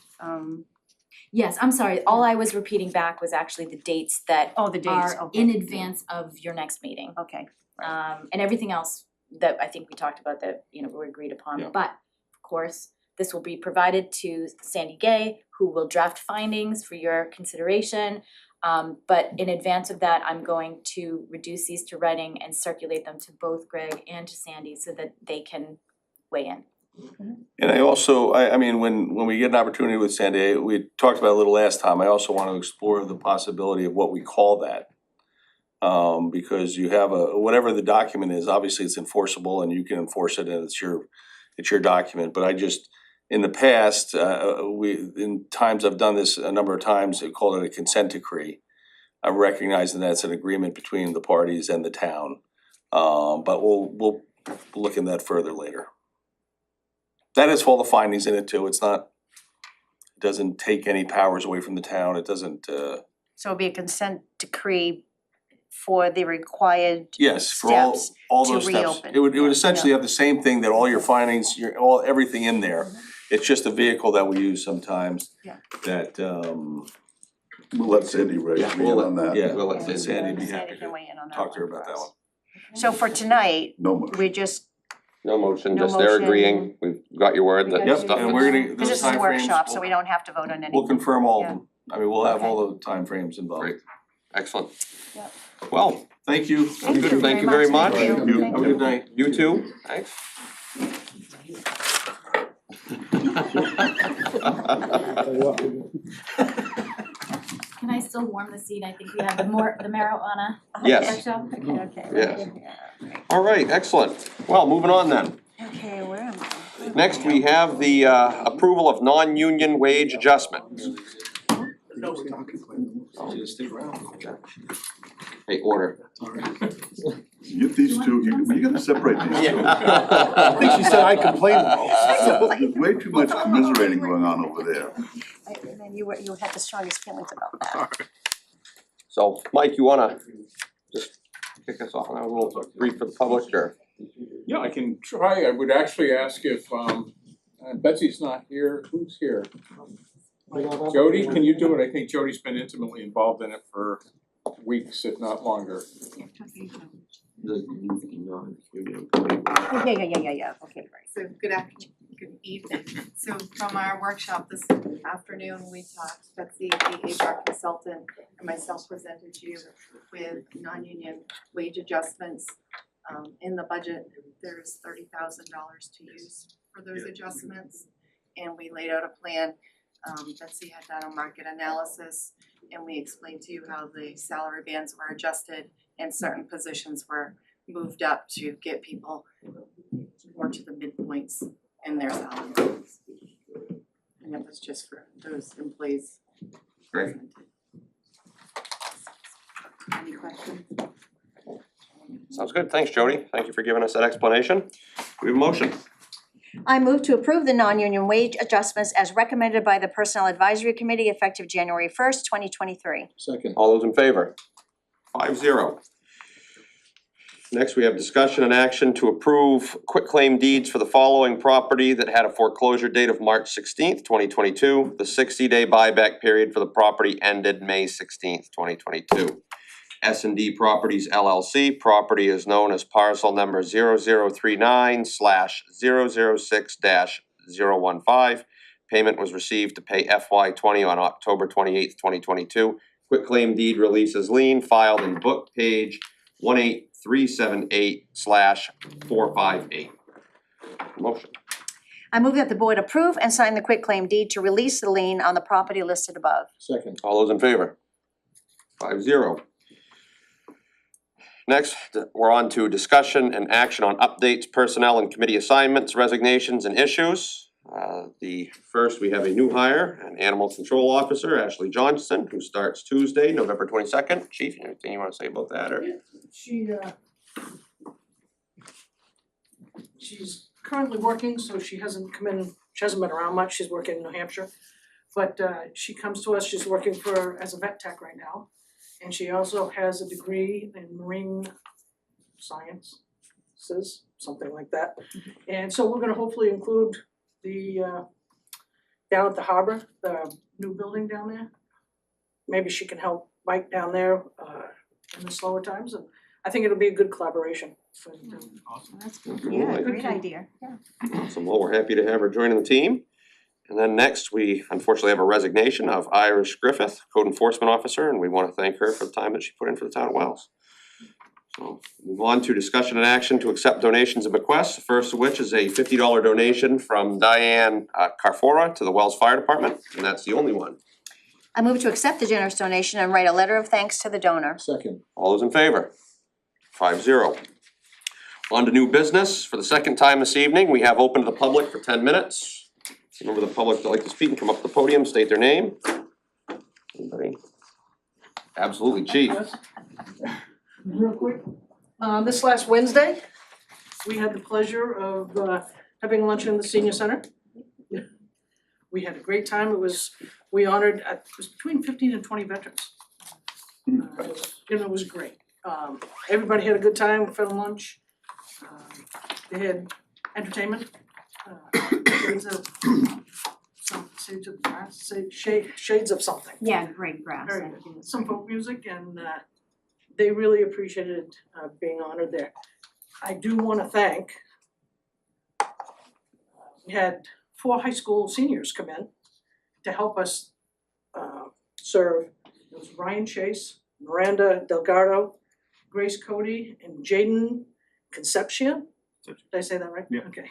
Yes, I'm sorry, all I was repeating back was actually the dates that oh, the dates, are okay. in advance of your next meeting. Okay, And everything else that I think we talked about that, were agreed upon. Yeah. But of course, this will be provided to Sandy Gay, who will draft findings for your consideration. But in advance of that, I'm going to reduce these to writing and circulate them to both Greg and to Sandy so that they can weigh in. And I also, I mean, when we get an opportunity with Sandy, we talked about it a little last time, I also want to explore the possibility of what we call that. Because you have whatever the document is, obviously it's enforceable and you can enforce it and it's your document, but I just, in the past, in times I've done this a number of times, I called it a consent decree. I'm recognizing that's an agreement between the parties and the town, but we'll look into that further later. That has all the findings in it too, it doesn't take any powers away from the town, it doesn't, so it'll be a consent decree for the required yes, for steps all to those steps. reopen. It would essentially have the same thing, that all your findings, everything in there. It's just a vehicle that we use sometimes Yeah. that, We'll let Sandy weigh Yeah, in we'll on that. yeah, We'll let and Sandy be happy Sandy can to weigh in on that talk to her one about for that us. one. So for tonight, No motion. we just, No motion, No just they're motion. agreeing, we've got your word that We got stuff And is. we're gonna, because those this is a timeframes, workshop, so we don't have to vote on anything. we'll confirm all of Yeah. them. I mean, we'll have Okay. all the timeframes involved. Great. Excellent. Yep. Well, Thank you. Thank good. you Thank you very much. Thank Thank you. you. Have a good night. you too, thanks. Can I still warm the seat? I think we have the marijuana Yes. workshop. Okay. Yes. All right, excellent. Well, moving on then. Okay, where am I? Next, we have the approval of non-union wage adjustments. Hey, order. Get these two, you gotta separate these two. I think she said I complained the most. There's way too much commiserating going on over there. And then you had the strongest feelings about that. So, Mike, you wanna just kick us off on a little brief for the public, or? Yeah, I can try. I would actually ask if Betsy's not here, who's here? Jody, can you do it? I think Jody's been intimately involved in it for weeks, if not longer. Oh, yeah, okay, great. So good evening. So from our workshop this afternoon, we talked, Betsy, the HR consultant, and myself presented you with non-union wage adjustments. In the budget, there's $30,000 to use for those adjustments. And we laid out a plan. Betsy had done a market analysis, and we explained to you how the salary bands were adjusted and certain positions were moved up to get people more to the midpoints in their salary bands. And it was just for those employees. Great. Any questions? Sounds good, thanks, Jody. Thank you for giving us that explanation. We have a motion. I move to approve the non-union wage adjustments as recommended by the Personnel Advisory Committee effective January 1st, 2023. Second. All those in favor? 5-0. Next, we have discussion and action to approve quitclaim deeds for the following property that had a foreclosure date of March 16th, 2022. The 60-day buyback period for the property ended May 16th, 2022. S&D Properties LLC, property is known as parcel number 0039/006-015. Payment was received to pay FY20 on October 28th, 2022. Quitclaim deed releases lien filed in book page 18378/458. Motion. I move that the board approve and sign the quitclaim deed to release the lien on the property listed above. Second. All those in favor? 5-0. Next, we're on to discussion and action on updates, personnel and committee assignments, resignations and issues. The first, we have a new hire, an animal control officer, Ashley Johnson, who starts Tuesday, November 22nd. Chief, anything you wanna say about that, or? She's currently working, so she hasn't been around much, she's working in New Hampshire. But she comes to us, she's working as a vet tech right now. And she also has a degree in marine sciences, something like that. And so we're gonna hopefully include down at the harbor, the new building down there. Maybe she can help Mike down there in the slower times, and I think it'll be a good collaboration. That's good. Cool. Yeah, Like- great idea, yeah. Awesome, well, we're happy to have her joining the team. And then next, we unfortunately have a resignation of Irish Griffith, Code Enforcement Officer, and we wanna thank her for the time that she put in for the town of Wells. So, move on to discussion and action to accept donations and bequests, the first of which is a $50 donation from Diane Carfora to the Wells Fire Department, and that's the only one. I move to accept the generous donation and write a letter of thanks to the donor. Second. All those in favor? 5-0. On to new business, for the second time this evening, we have open to the public for 10 minutes. Remember the public that like to speak and come up to the podium, state their name. Anybody? Absolutely, chief. Real quick, this last Wednesday, we had the pleasure of having lunch in the senior center. We had a great time, we honored, it was between 15 and 20 veterans. It was great. Everybody had a good time, fed lunch. They had entertainment, shades of grass, shades of something. Yeah, great grass. Very good. Some folk music, and they really appreciated being honored there. I do wanna thank, we had 4 high school seniors come in to help us serve. It was Ryan Chase, Miranda Delgado, Grace Cody, and Jaden Concepcion. Did I say that right? Yeah. Okay.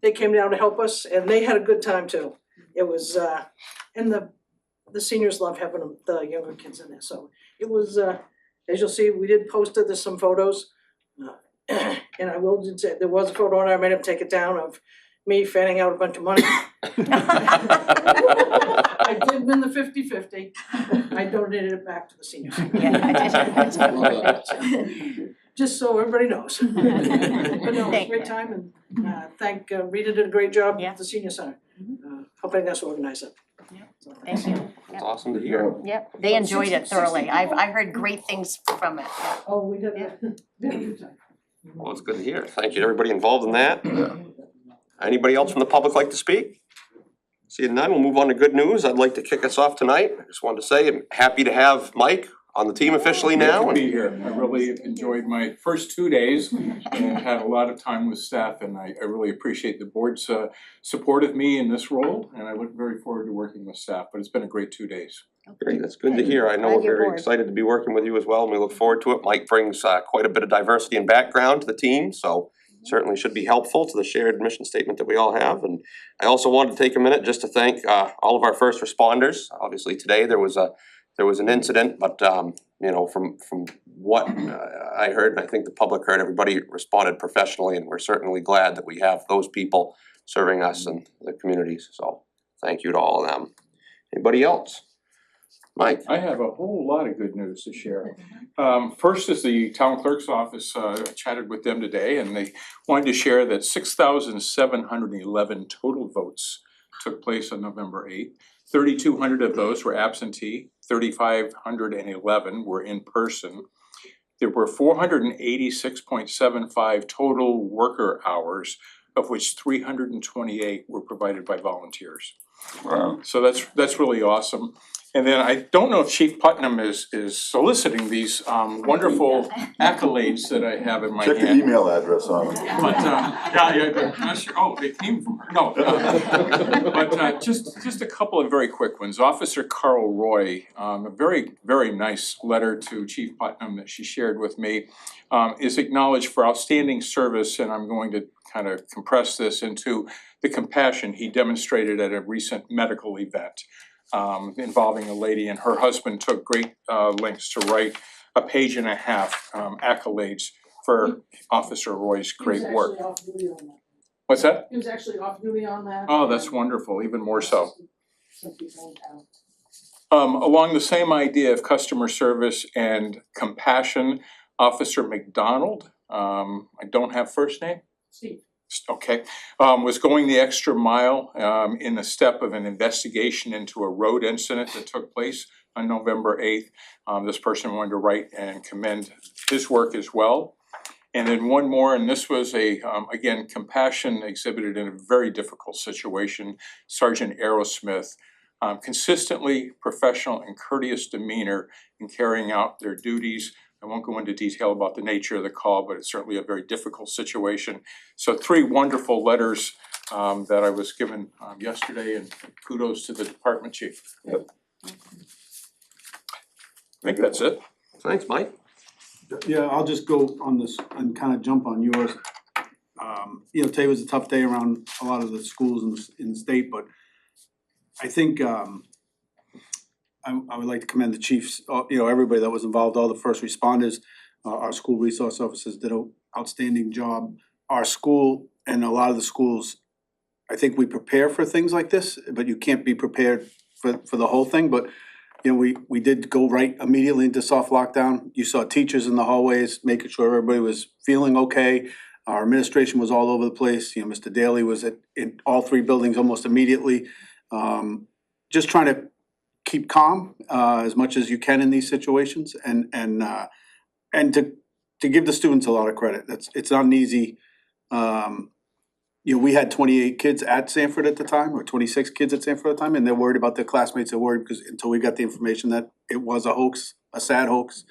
They came down to help us, and they had a good time too. It was and the seniors love having the younger kids in there, so it was as you'll see, we did post it, there's some photos. And I will just say, there was a photo on there, I made him take it down, of me fanning out a bunch of money. I did win the 50-50. I donated it back to the seniors. Just so everybody knows. But no, it was a great time, and thank Rita did a great job at the senior center, helping us organize it. So, Thank you. It's awesome to hear. Yep, they enjoyed it thoroughly. I heard great things from it. Oh, we had a good time. Well, it's good to hear. Thank you to everybody involved in that. Anybody else from the public like to speak? Seeing none, we'll move on to good news. I'd like to kick us off tonight. I just wanted to say I'm happy to have Mike on the team officially now. Good to be here. I really enjoyed my first 2 days and had a lot of time with staff, and I really appreciate the board's support of me in this role, and I look very forward to working with staff, but it's been a great 2 days. Great, that's good to hear. I know Glad we're you're very aboard. excited to be working with you as well, and we look forward to it. Mike brings quite a bit of diversity and background to the team, so certainly should be helpful to the shared mission statement that we all have. And I also wanted to take a minute just to thank all of our first responders. Obviously, today there was an incident, but you know, from what I heard, and I think the public heard, everybody responded professionally, and we're certainly glad that we have those people serving us and the communities. So thank you to all of them. Anybody else? Mike? I have a whole lot of good news to share. First is the town clerk's office, I chatted with them today, and they wanted to share that 6,711 total votes took place on November 8th. 3,200 of those were absentee, 3,511 were in person. There were 486.75 total worker hours, of which 328 were provided by volunteers. Wow. So that's really awesome. And then I don't know if Chief Putnam is soliciting these wonderful accolades that I have in my hand. Check the email address on them. But yeah, not sure, oh, they came from her, no. But just a couple of very quick ones. Officer Carl Roy, a very, very nice letter to Chief Putnam that she shared with me, is acknowledged for outstanding service, and I'm going to kind of compress this into the compassion he demonstrated at a recent medical event involving a lady, and her husband took great lengths to write a page and a half accolades for Officer Roy's great work. He was actually off duty on that. What's that? He was actually off duty on that. Oh, that's wonderful, even more so. Since he's hometown. Along the same idea of customer service and compassion, Officer McDonald, I don't have first name? Steve. Okay, was going the extra mile in the step of an investigation into a road incident that took place on November 8th. This person wanted to write and commend his work as well. And then one more, and this was again, compassion exhibited in a very difficult situation. Sergeant Aerosmith, consistently professional and courteous demeanor in carrying out their duties. I won't go into detail about the nature of the call, but it's certainly a very difficult situation. So 3 wonderful letters that I was given yesterday, and kudos to the department chief. I think that's it. Thanks, Mike. Yeah, I'll just go on this and kind of jump on yours. You know, today was a tough day around a lot of the schools in the state, but I think I would like to commend the chiefs, you know, everybody that was involved, all the first responders, our school resource officers did an outstanding job. Our school and a lot of the schools, I think we prepare for things like this, but you can't be prepared for the whole thing, but you know, we did go right immediately into soft lockdown. You saw teachers in the hallways, making sure everybody was feeling okay. Our administration was all over the place. You know, Mr. Daly was in all 3 buildings almost immediately. Just trying to keep calm as much as you can in these situations, and to give the students a lot of credit. It's not an easy. You know, we had 28 kids at Sanford at the time, or 26 kids at Sanford at the time, and they're worried about their classmates. They're worried because until we got the information that it was a hoax, a sad hoax.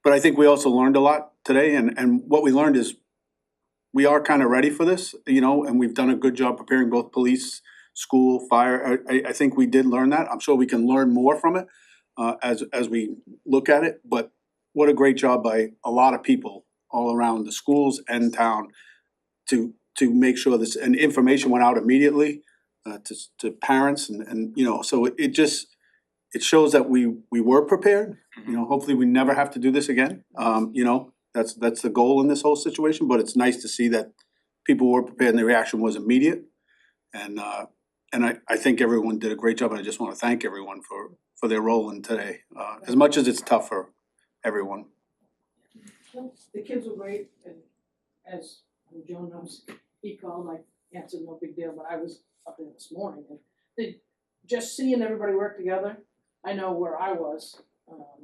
But I think we also learned a lot today, and what we learned is we are kind of ready for this, you know, and we've done a good job preparing both police, school, fire. I think we did learn that. I'm sure we can learn more from it as we look at it. But what a great job by a lot of people all around the schools and town to make sure this, and information went out immediately to parents and you know, so it shows that we were prepared. You know, hopefully we never have to do this again. You know, that's the goal in this whole situation, but it's nice to see that people were prepared and the reaction was immediate. And I think everyone did a great job, and I just wanna thank everyone for their role in today, as much as it's tough for everyone. The kids were great, and as Joe knows, he called, I answered, no big deal, but I was up there this morning, and just seeing everybody work together, I know where I was,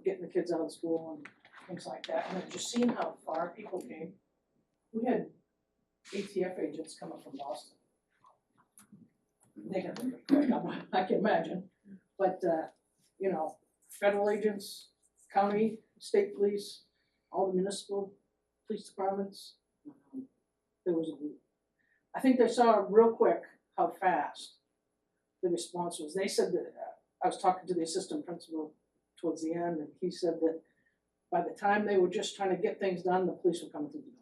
getting the kids out of school and things like that, and then just seeing how far people came. We had ATF agents coming from Boston. They got them quick, I can imagine, but you know, federal agents, county, state police, all the municipal police departments. I think they saw real quick how fast the response was. They said that, I was talking to the assistant principal towards the end, and he said that by the time they were just trying to get things done, the police were coming through the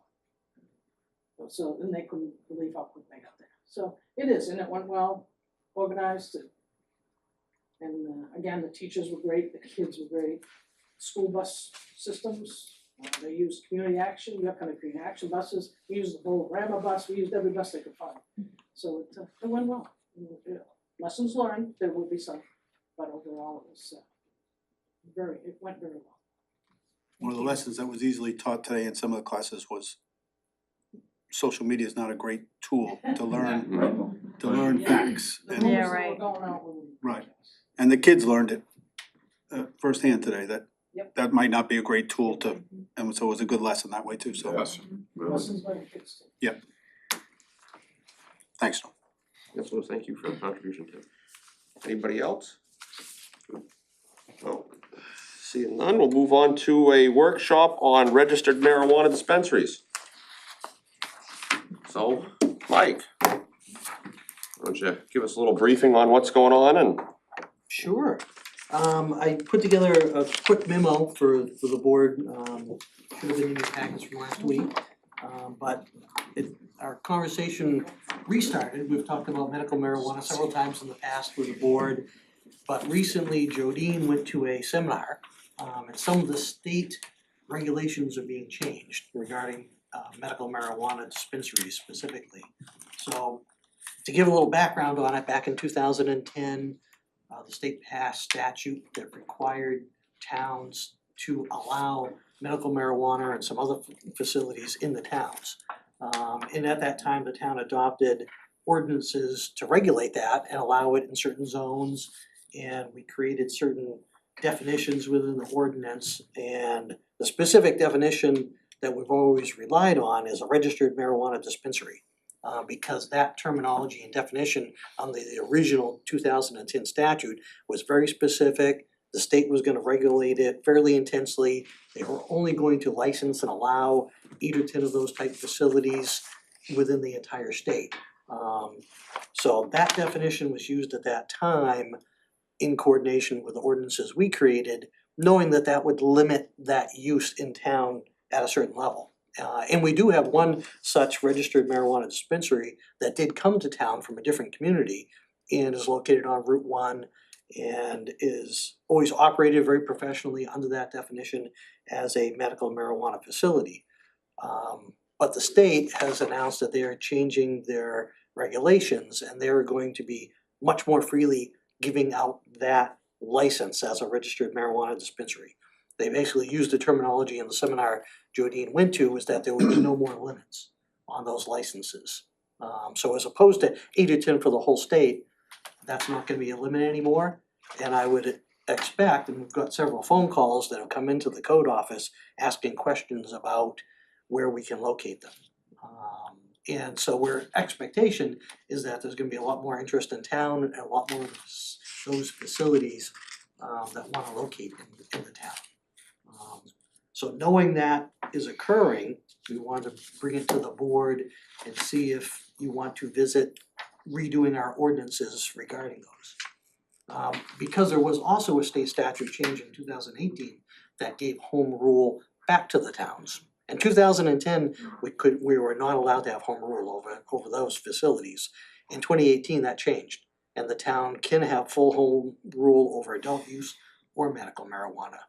door. So then they couldn't believe how quick they got there. So it is, and it went well, organized, and again, the teachers were great, the kids were great. School bus systems, they used community action, York County community action buses, we used the whole Rama bus, we used every bus they could find. So it went well. Lessons learned, there will be some, but overall it was it went very well. One of the lessons that was easily taught today in some of the classes was social media is not a great tool to learn facts. The And, rumors Yeah, that were right. going out were. Right. and the kids learned it firsthand today, that Yep. that might not be a great tool to, and so it was a good lesson that way too, so. Yes. Lessons learned, kids. Thanks, Tom. Yes, well, thank you for the contribution, Tim. Anybody else? No. Seeing none, we'll move on to a workshop on registered marijuana dispensaries. So, Mike, why don't you give us a little briefing on what's going on and Sure. I put together a quick memo for the board, should have been in your packets from last week. But our conversation restarted. We've talked about medical marijuana several times in the past with the board. But recently Jodine went to a seminar, and some of the state regulations are being changed regarding medical marijuana dispensaries specifically. So to give a little background on it, back in 2010, the state passed statute that required towns to allow medical marijuana and some other facilities in the towns. And at that time, the town adopted ordinances to regulate that and allow it in certain zones. And we created certain definitions within the ordinance, and the specific definition that we've always relied on is a registered marijuana dispensary. Because that terminology and definition on the original 2010 statute was very specific. The state was gonna regulate it fairly intensely. They were only going to license and allow 8 or 10 of those type facilities within the entire state. So that definition was used at that time in coordination with the ordinances we created, knowing that that would limit that use in town at a certain level. And we do have one such registered marijuana dispensary that did come to town from a different community and is located on Route 1 and is always operated very professionally under that definition as a medical marijuana facility. But the state has announced that they are changing their regulations and they're going to be much more freely giving out that license as a registered marijuana dispensary. They basically used the terminology in the seminar Jodine went to, was that there would be no more limits on those licenses. So as opposed to 8 or 10 for the whole state, that's not gonna be a limit anymore. And I would expect, and we've got several phone calls that have come into the code office asking questions about where we can locate them. And so our expectation is that there's gonna be a lot more interest in town and a lot more of those facilities that wanna locate in the town. So knowing that is occurring, we wanted to bring it to the board and see if you want to visit redoing our ordinances regarding those. Because there was also a state statute change in 2018 that gave home rule back to the towns. In 2010, we were not allowed to have home rule over those facilities. In 2018, that changed, and the town can have full home rule over adult use or medical marijuana.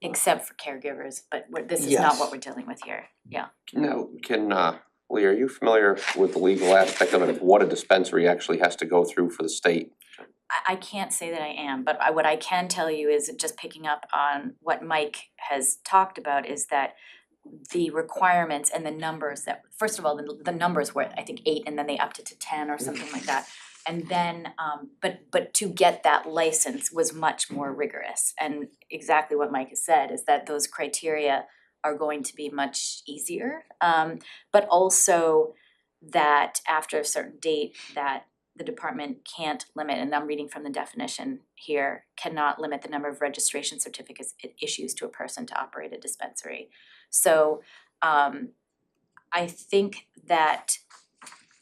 Except for caregivers, but this is not Yes. what we're dealing with here, yeah. Now, Lee, are you familiar with the legal aspect of it, of what a dispensary actually has to go through for the state? I can't say that I am, but what I can tell you is, just picking up on what Mike has talked about, is that the requirements and the numbers that, first of all, the numbers were, I think, 8 and then they upped it to 10 or something like that. And then, but to get that license was much more rigorous. And exactly what Mike has said is that those criteria are going to be much easier. But also that after a certain date, that the department can't limit, and I'm reading from the definition here, cannot limit the number of registration certificates it issues to a person to operate a dispensary. So I think that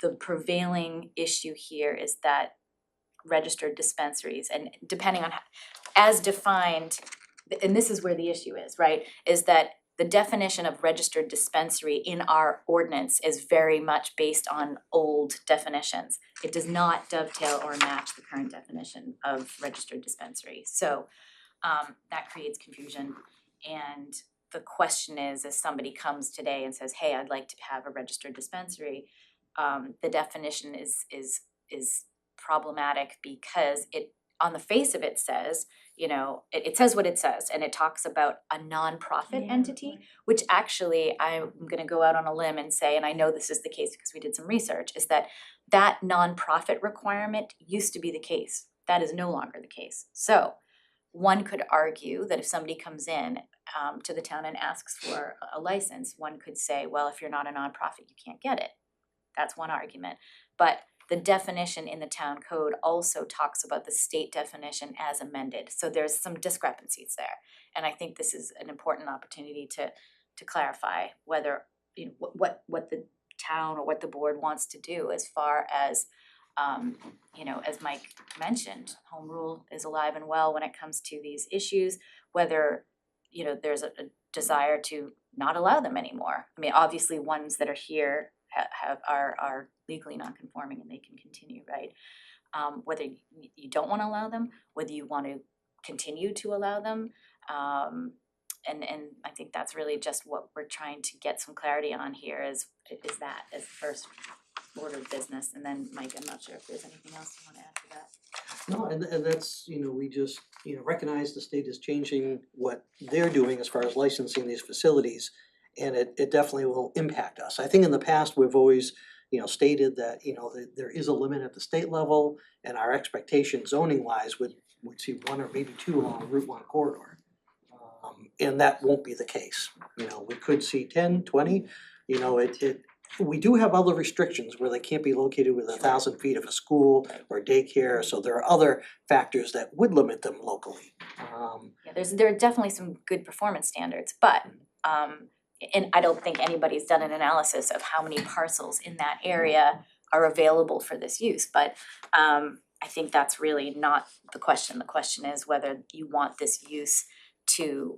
the prevailing issue here is that registered dispensaries, and depending on how, as defined, and this is where the issue is, right? Is that the definition of registered dispensary in our ordinance is very much based on old definitions. It does not dovetail or match the current definition of registered dispensary. So that creates confusion. And the question is, if somebody comes today and says, hey, I'd like to have a registered dispensary, the definition is problematic because it, on the face of it, says, you know, it says what it says, and it talks about a nonprofit entity, which actually I'm gonna go out on a limb and say, and I know this is the case because we did some research, is that that nonprofit requirement used to be the case. That is no longer the case. So one could argue that if somebody comes in to the town and asks for a license, one could say, well, if you're not a nonprofit, you can't get it. That's one argument. But the definition in the town code also talks about the state definition as amended. So there's some discrepancies there. And I think this is an important opportunity to clarify whether, you know, what the town or what the board wants to do as far as, you know, as Mike mentioned, home rule is alive and well when it comes to these issues, whether, you know, there's a desire to not allow them anymore. I mean, obviously, ones that are here are legally non-conforming and they can continue, right? Whether you don't wanna allow them, whether you want to continue to allow them, and I think that's really just what we're trying to get some clarity on here is that as the first order of business, and then Mike, I'm not sure if there's anything else you wanna add to that. No, and that's, we just, recognize the state is changing what they're doing as far as licensing these facilities. And it definitely will impact us. I think in the past, we've always, stated that, that there is a limit at the state level. And our expectation zoning wise would see one or maybe two along Route 1 corridor. And that won't be the case. We could see 10, 20, we do have other restrictions where they can't be located within 1,000 feet of a school or daycare, so there are other factors that would limit them locally. Yeah, there are definitely some good performance standards, but and I don't think anybody's done an analysis of how many parcels in that area are available for this use, but I think that's really not the question. The question is whether you want this use to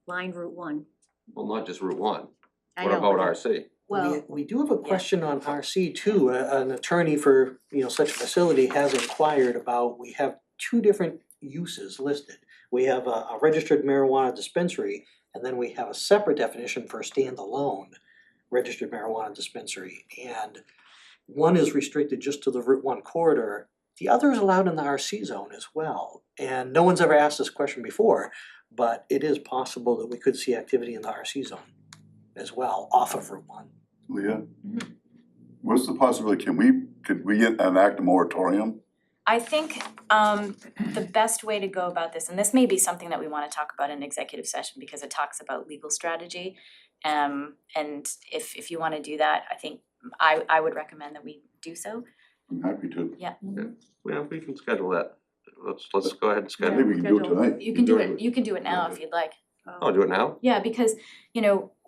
Line Route 1. Well, not just Route 1. I What know, about but- RC? Well, We do have a question on RC too. An attorney for, such a facility has inquired about, we have two different uses listed. We have a registered marijuana dispensary, and then we have a separate definition for a standalone registered marijuana dispensary. And one is restricted just to the Route 1 corridor. The other is allowed in the RC zone as well. And no one's ever asked this question before, but it is possible that we could see activity in the RC zone as well, off of Route 1. Leah? What's the possibility, could we enact a moratorium? I think the best way to go about this, and this may be something that we wanna talk about in executive session because it talks about legal strategy. And if you wanna do that, I think I would recommend that we do so. I'm happy to. Yeah. Well, we can schedule that. Let's go ahead and I schedule. think we can do it tonight. You can do it now if you'd like. Oh, do it now? Yeah, because,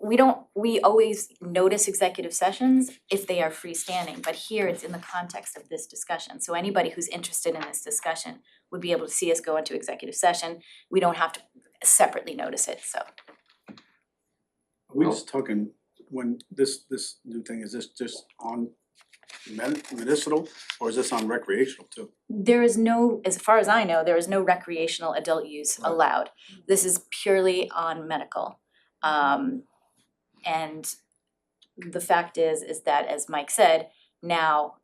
we always notice executive sessions if they are freestanding, but here it's in the context of this discussion. So anybody who's interested in this discussion would be able to see us go into executive session. We don't have to separately notice it, so. Are we just talking, when this new thing, is this just on medicinal or is this on recreational too? There is no, as far as I know, there is no recreational adult use allowed. This is purely on medical. And the fact is that, as Mike said, now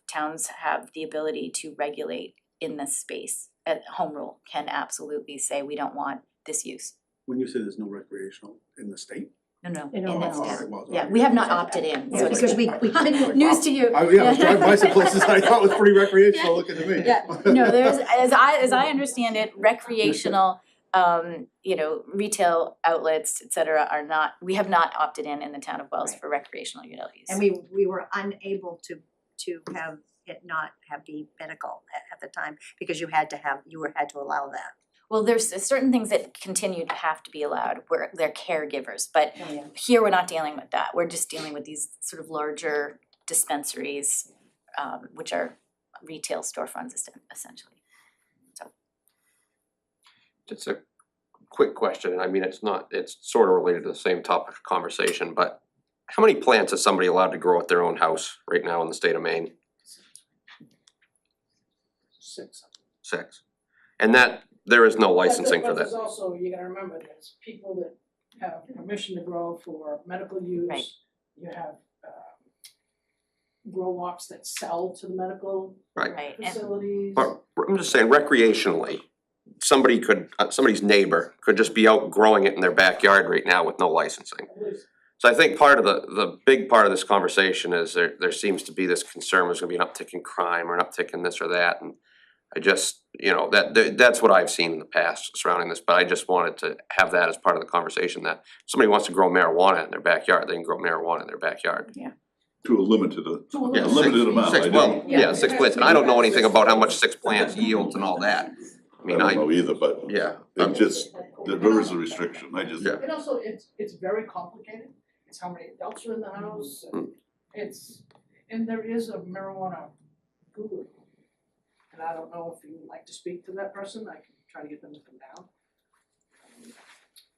towns have the ability to regulate in this space. Home rule can absolutely say, we don't want this use. When you say there's no recreational in the state? No, In in all this of case. Alright, well, Yeah, we have not opted in, so to because speak. we couldn't, News to you. I was driving by some places I thought was pretty recreational looking to me. Yeah, no, there's, as I understand it, recreational, retail outlets, et cetera, we have not opted in the town of Wells for recreational adult use. and we were unable to have it not have be medical at the time, because you had to allow that. Well, there's certain things that continue to have to be allowed, where they're caregivers, but Oh, yeah. here we're not dealing with that. We're just dealing with these sort of larger dispensaries, which are retail storefronts essentially. It's a quick question, and I mean, it's sort of related to the same topic of conversation, but how many plants is somebody allowed to grow at their own house right now in the state of Maine? 6. 6. And that, there is no licensing for But that. there's also, you gotta remember, there's people that have permission to grow for medical use. Right. You have grow walks that sell to the medical Right, and facilities. But I'm just saying recreationally, somebody's neighbor could just be out growing it in their backyard right now with no licensing. So I think part of the big part of this conversation is there seems to be this concern there's gonna be an uptick in crime or an uptick in this or that, and I just, that's what I've seen in the past surrounding this, but I just wanted to have that as part of the conversation, that if somebody wants to grow marijuana in their backyard, they can grow marijuana in their backyard. To a limited, Yeah, limited amount, I do. Yeah, 6 plants, and I don't know anything about how much 6 plants yields and all that. I I mean, don't know either, but yeah. it just, there is a restriction, I just. Yeah. And also, it's very complicated, it's how many adults are in the house, and and there is a marijuana guru. And I don't know if you would like to speak to that person, I can try to get them to come down.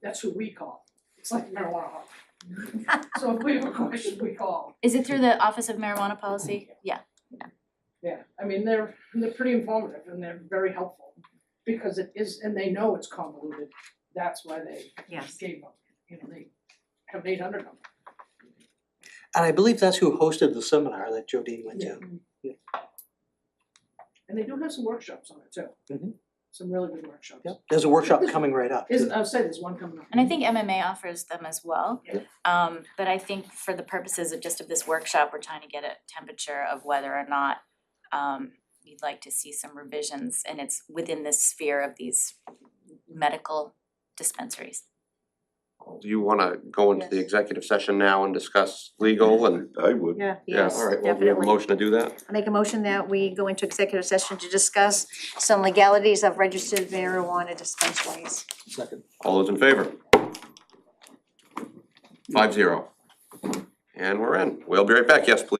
that's who we call. It's like marijuana hub. So if we have a question, we call. Is it through the Office of Marijuana Policy? Yeah. Yeah, I mean, they're pretty informative and they're very helpful because it is, and they know it's convoluted. That's why they Yes. gave them, they have 800 of them. And I believe that's who hosted the seminar that Jodine went to. And they do have some workshops on it too. Mhm. Some really good workshops. Yep, there's a workshop coming right up. I'll say there's one coming up. And I think MMA offers them as well. Yeah. But I think for the purposes of this workshop, we're trying to get a temperature of whether or not you'd like to see some revisions, and it's within the sphere of these medical dispensaries. Do you wanna go into the executive session now and discuss legal and? I would. Yeah, Yeah, yes, all right, well, do we have a definitely. motion to do that? I make a motion that we go into executive session to discuss some legalities of registered marijuana dispensaries. Second. All those in favor? 5-0. And we're in. We'll be right back. Yes, please.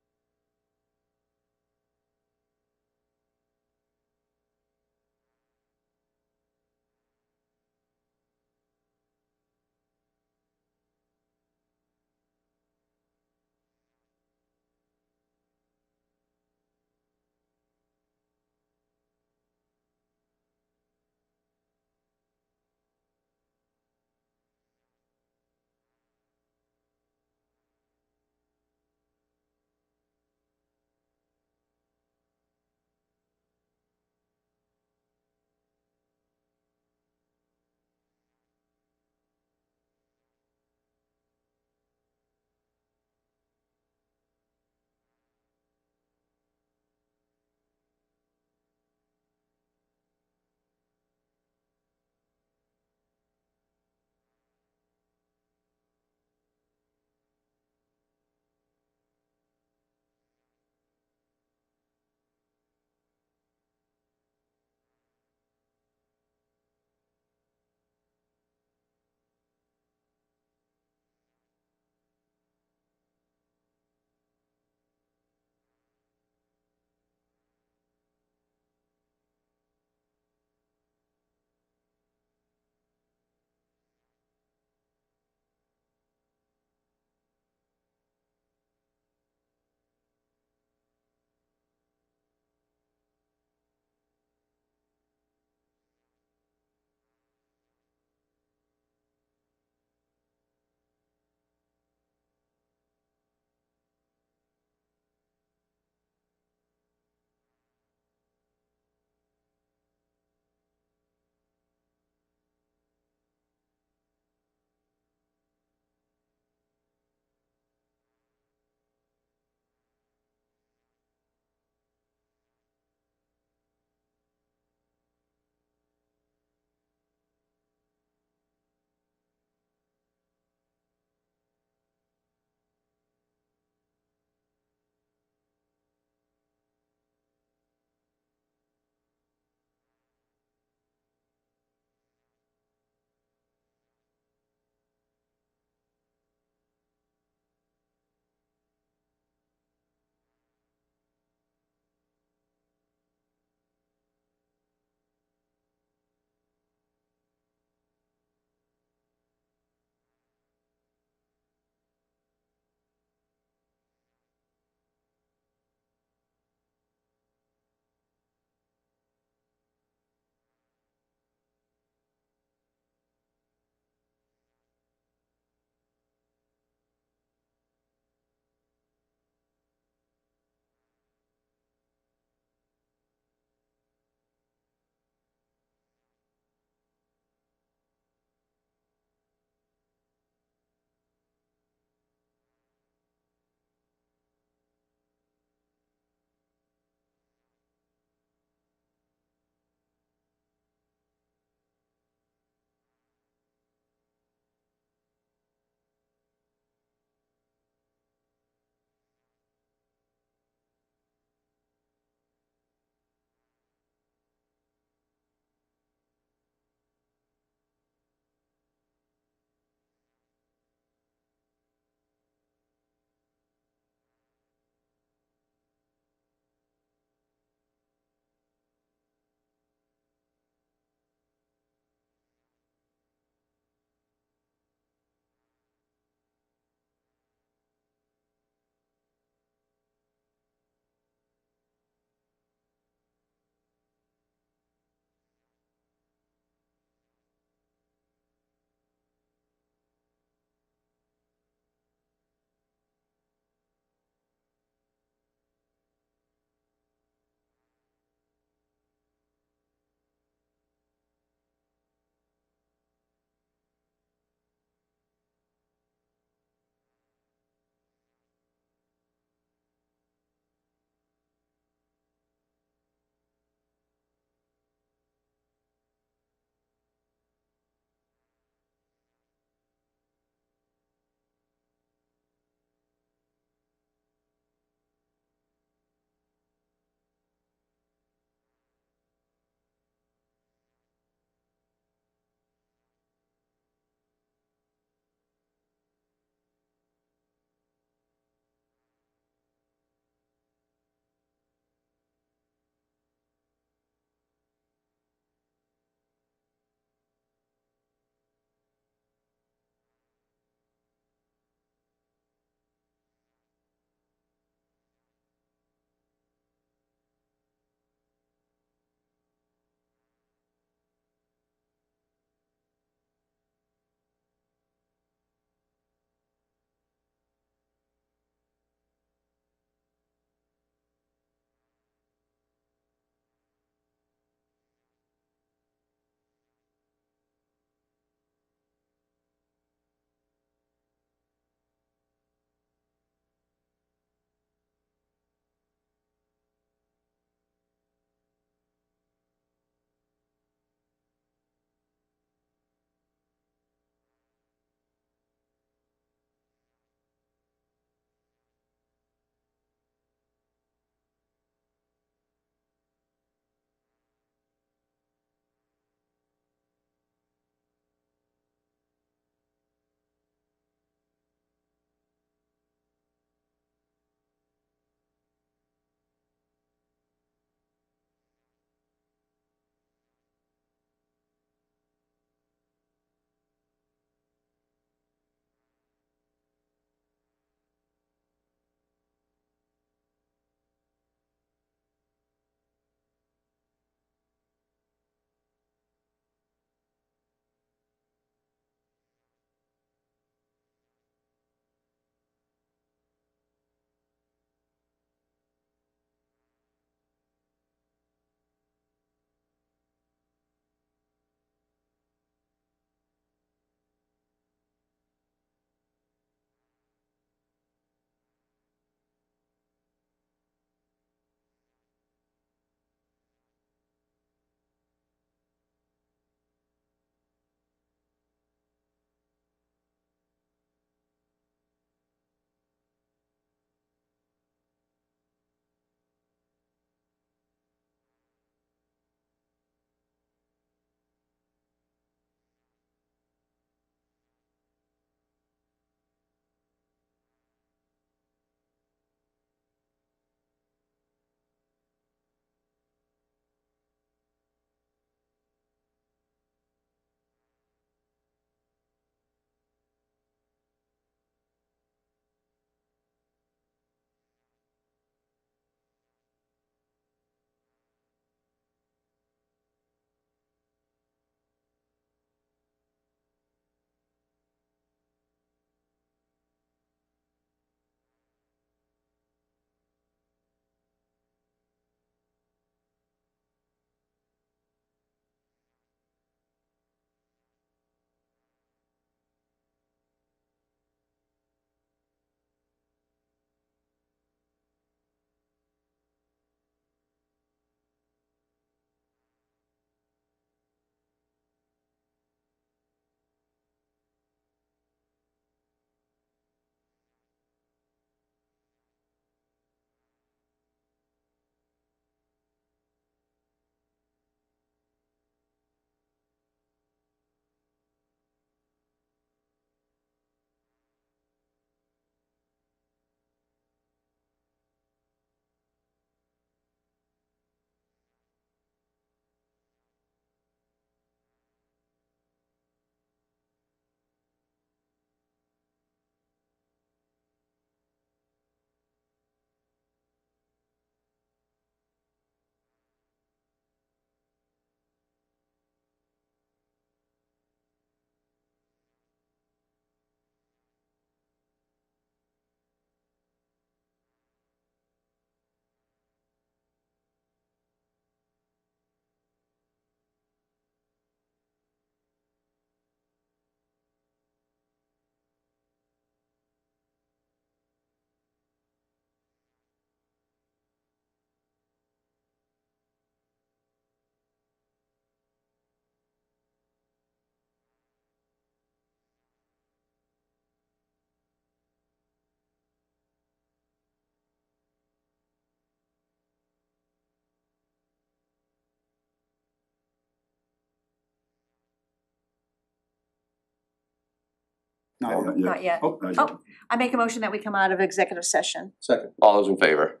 Not yet. Not yet. Oh. I make a motion that we come out of executive session. Second. All those in favor?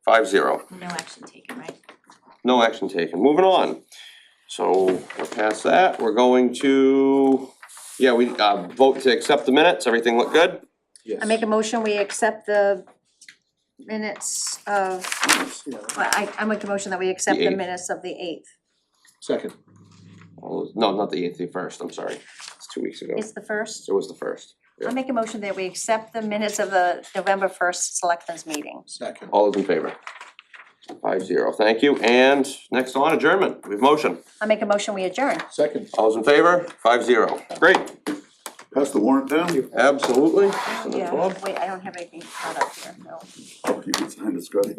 5-0. No action taken, right? No action taken. Moving on. So we're past that. We're going to, we vote to accept the minutes. Everything look good? Yes. I make a motion, we accept the minutes of, well, I make a motion that we accept The the 8th. minutes of the 8th. Second. No, not the 8th, the 1st, I'm sorry. It's 2 weeks ago. It's the first. It was the 1st. I make a motion that we accept the minutes of the November 1st selectmen's meeting. Second. All those in favor? 5-0, thank you. And next on adjournment, we have motion. I make a motion, we adjourn. Second. All those in favor? 5-0. Great, Pass the warrant down. absolutely. Yeah, wait, I don't have anything caught up here, no. Oh, you can sign it, Scotty.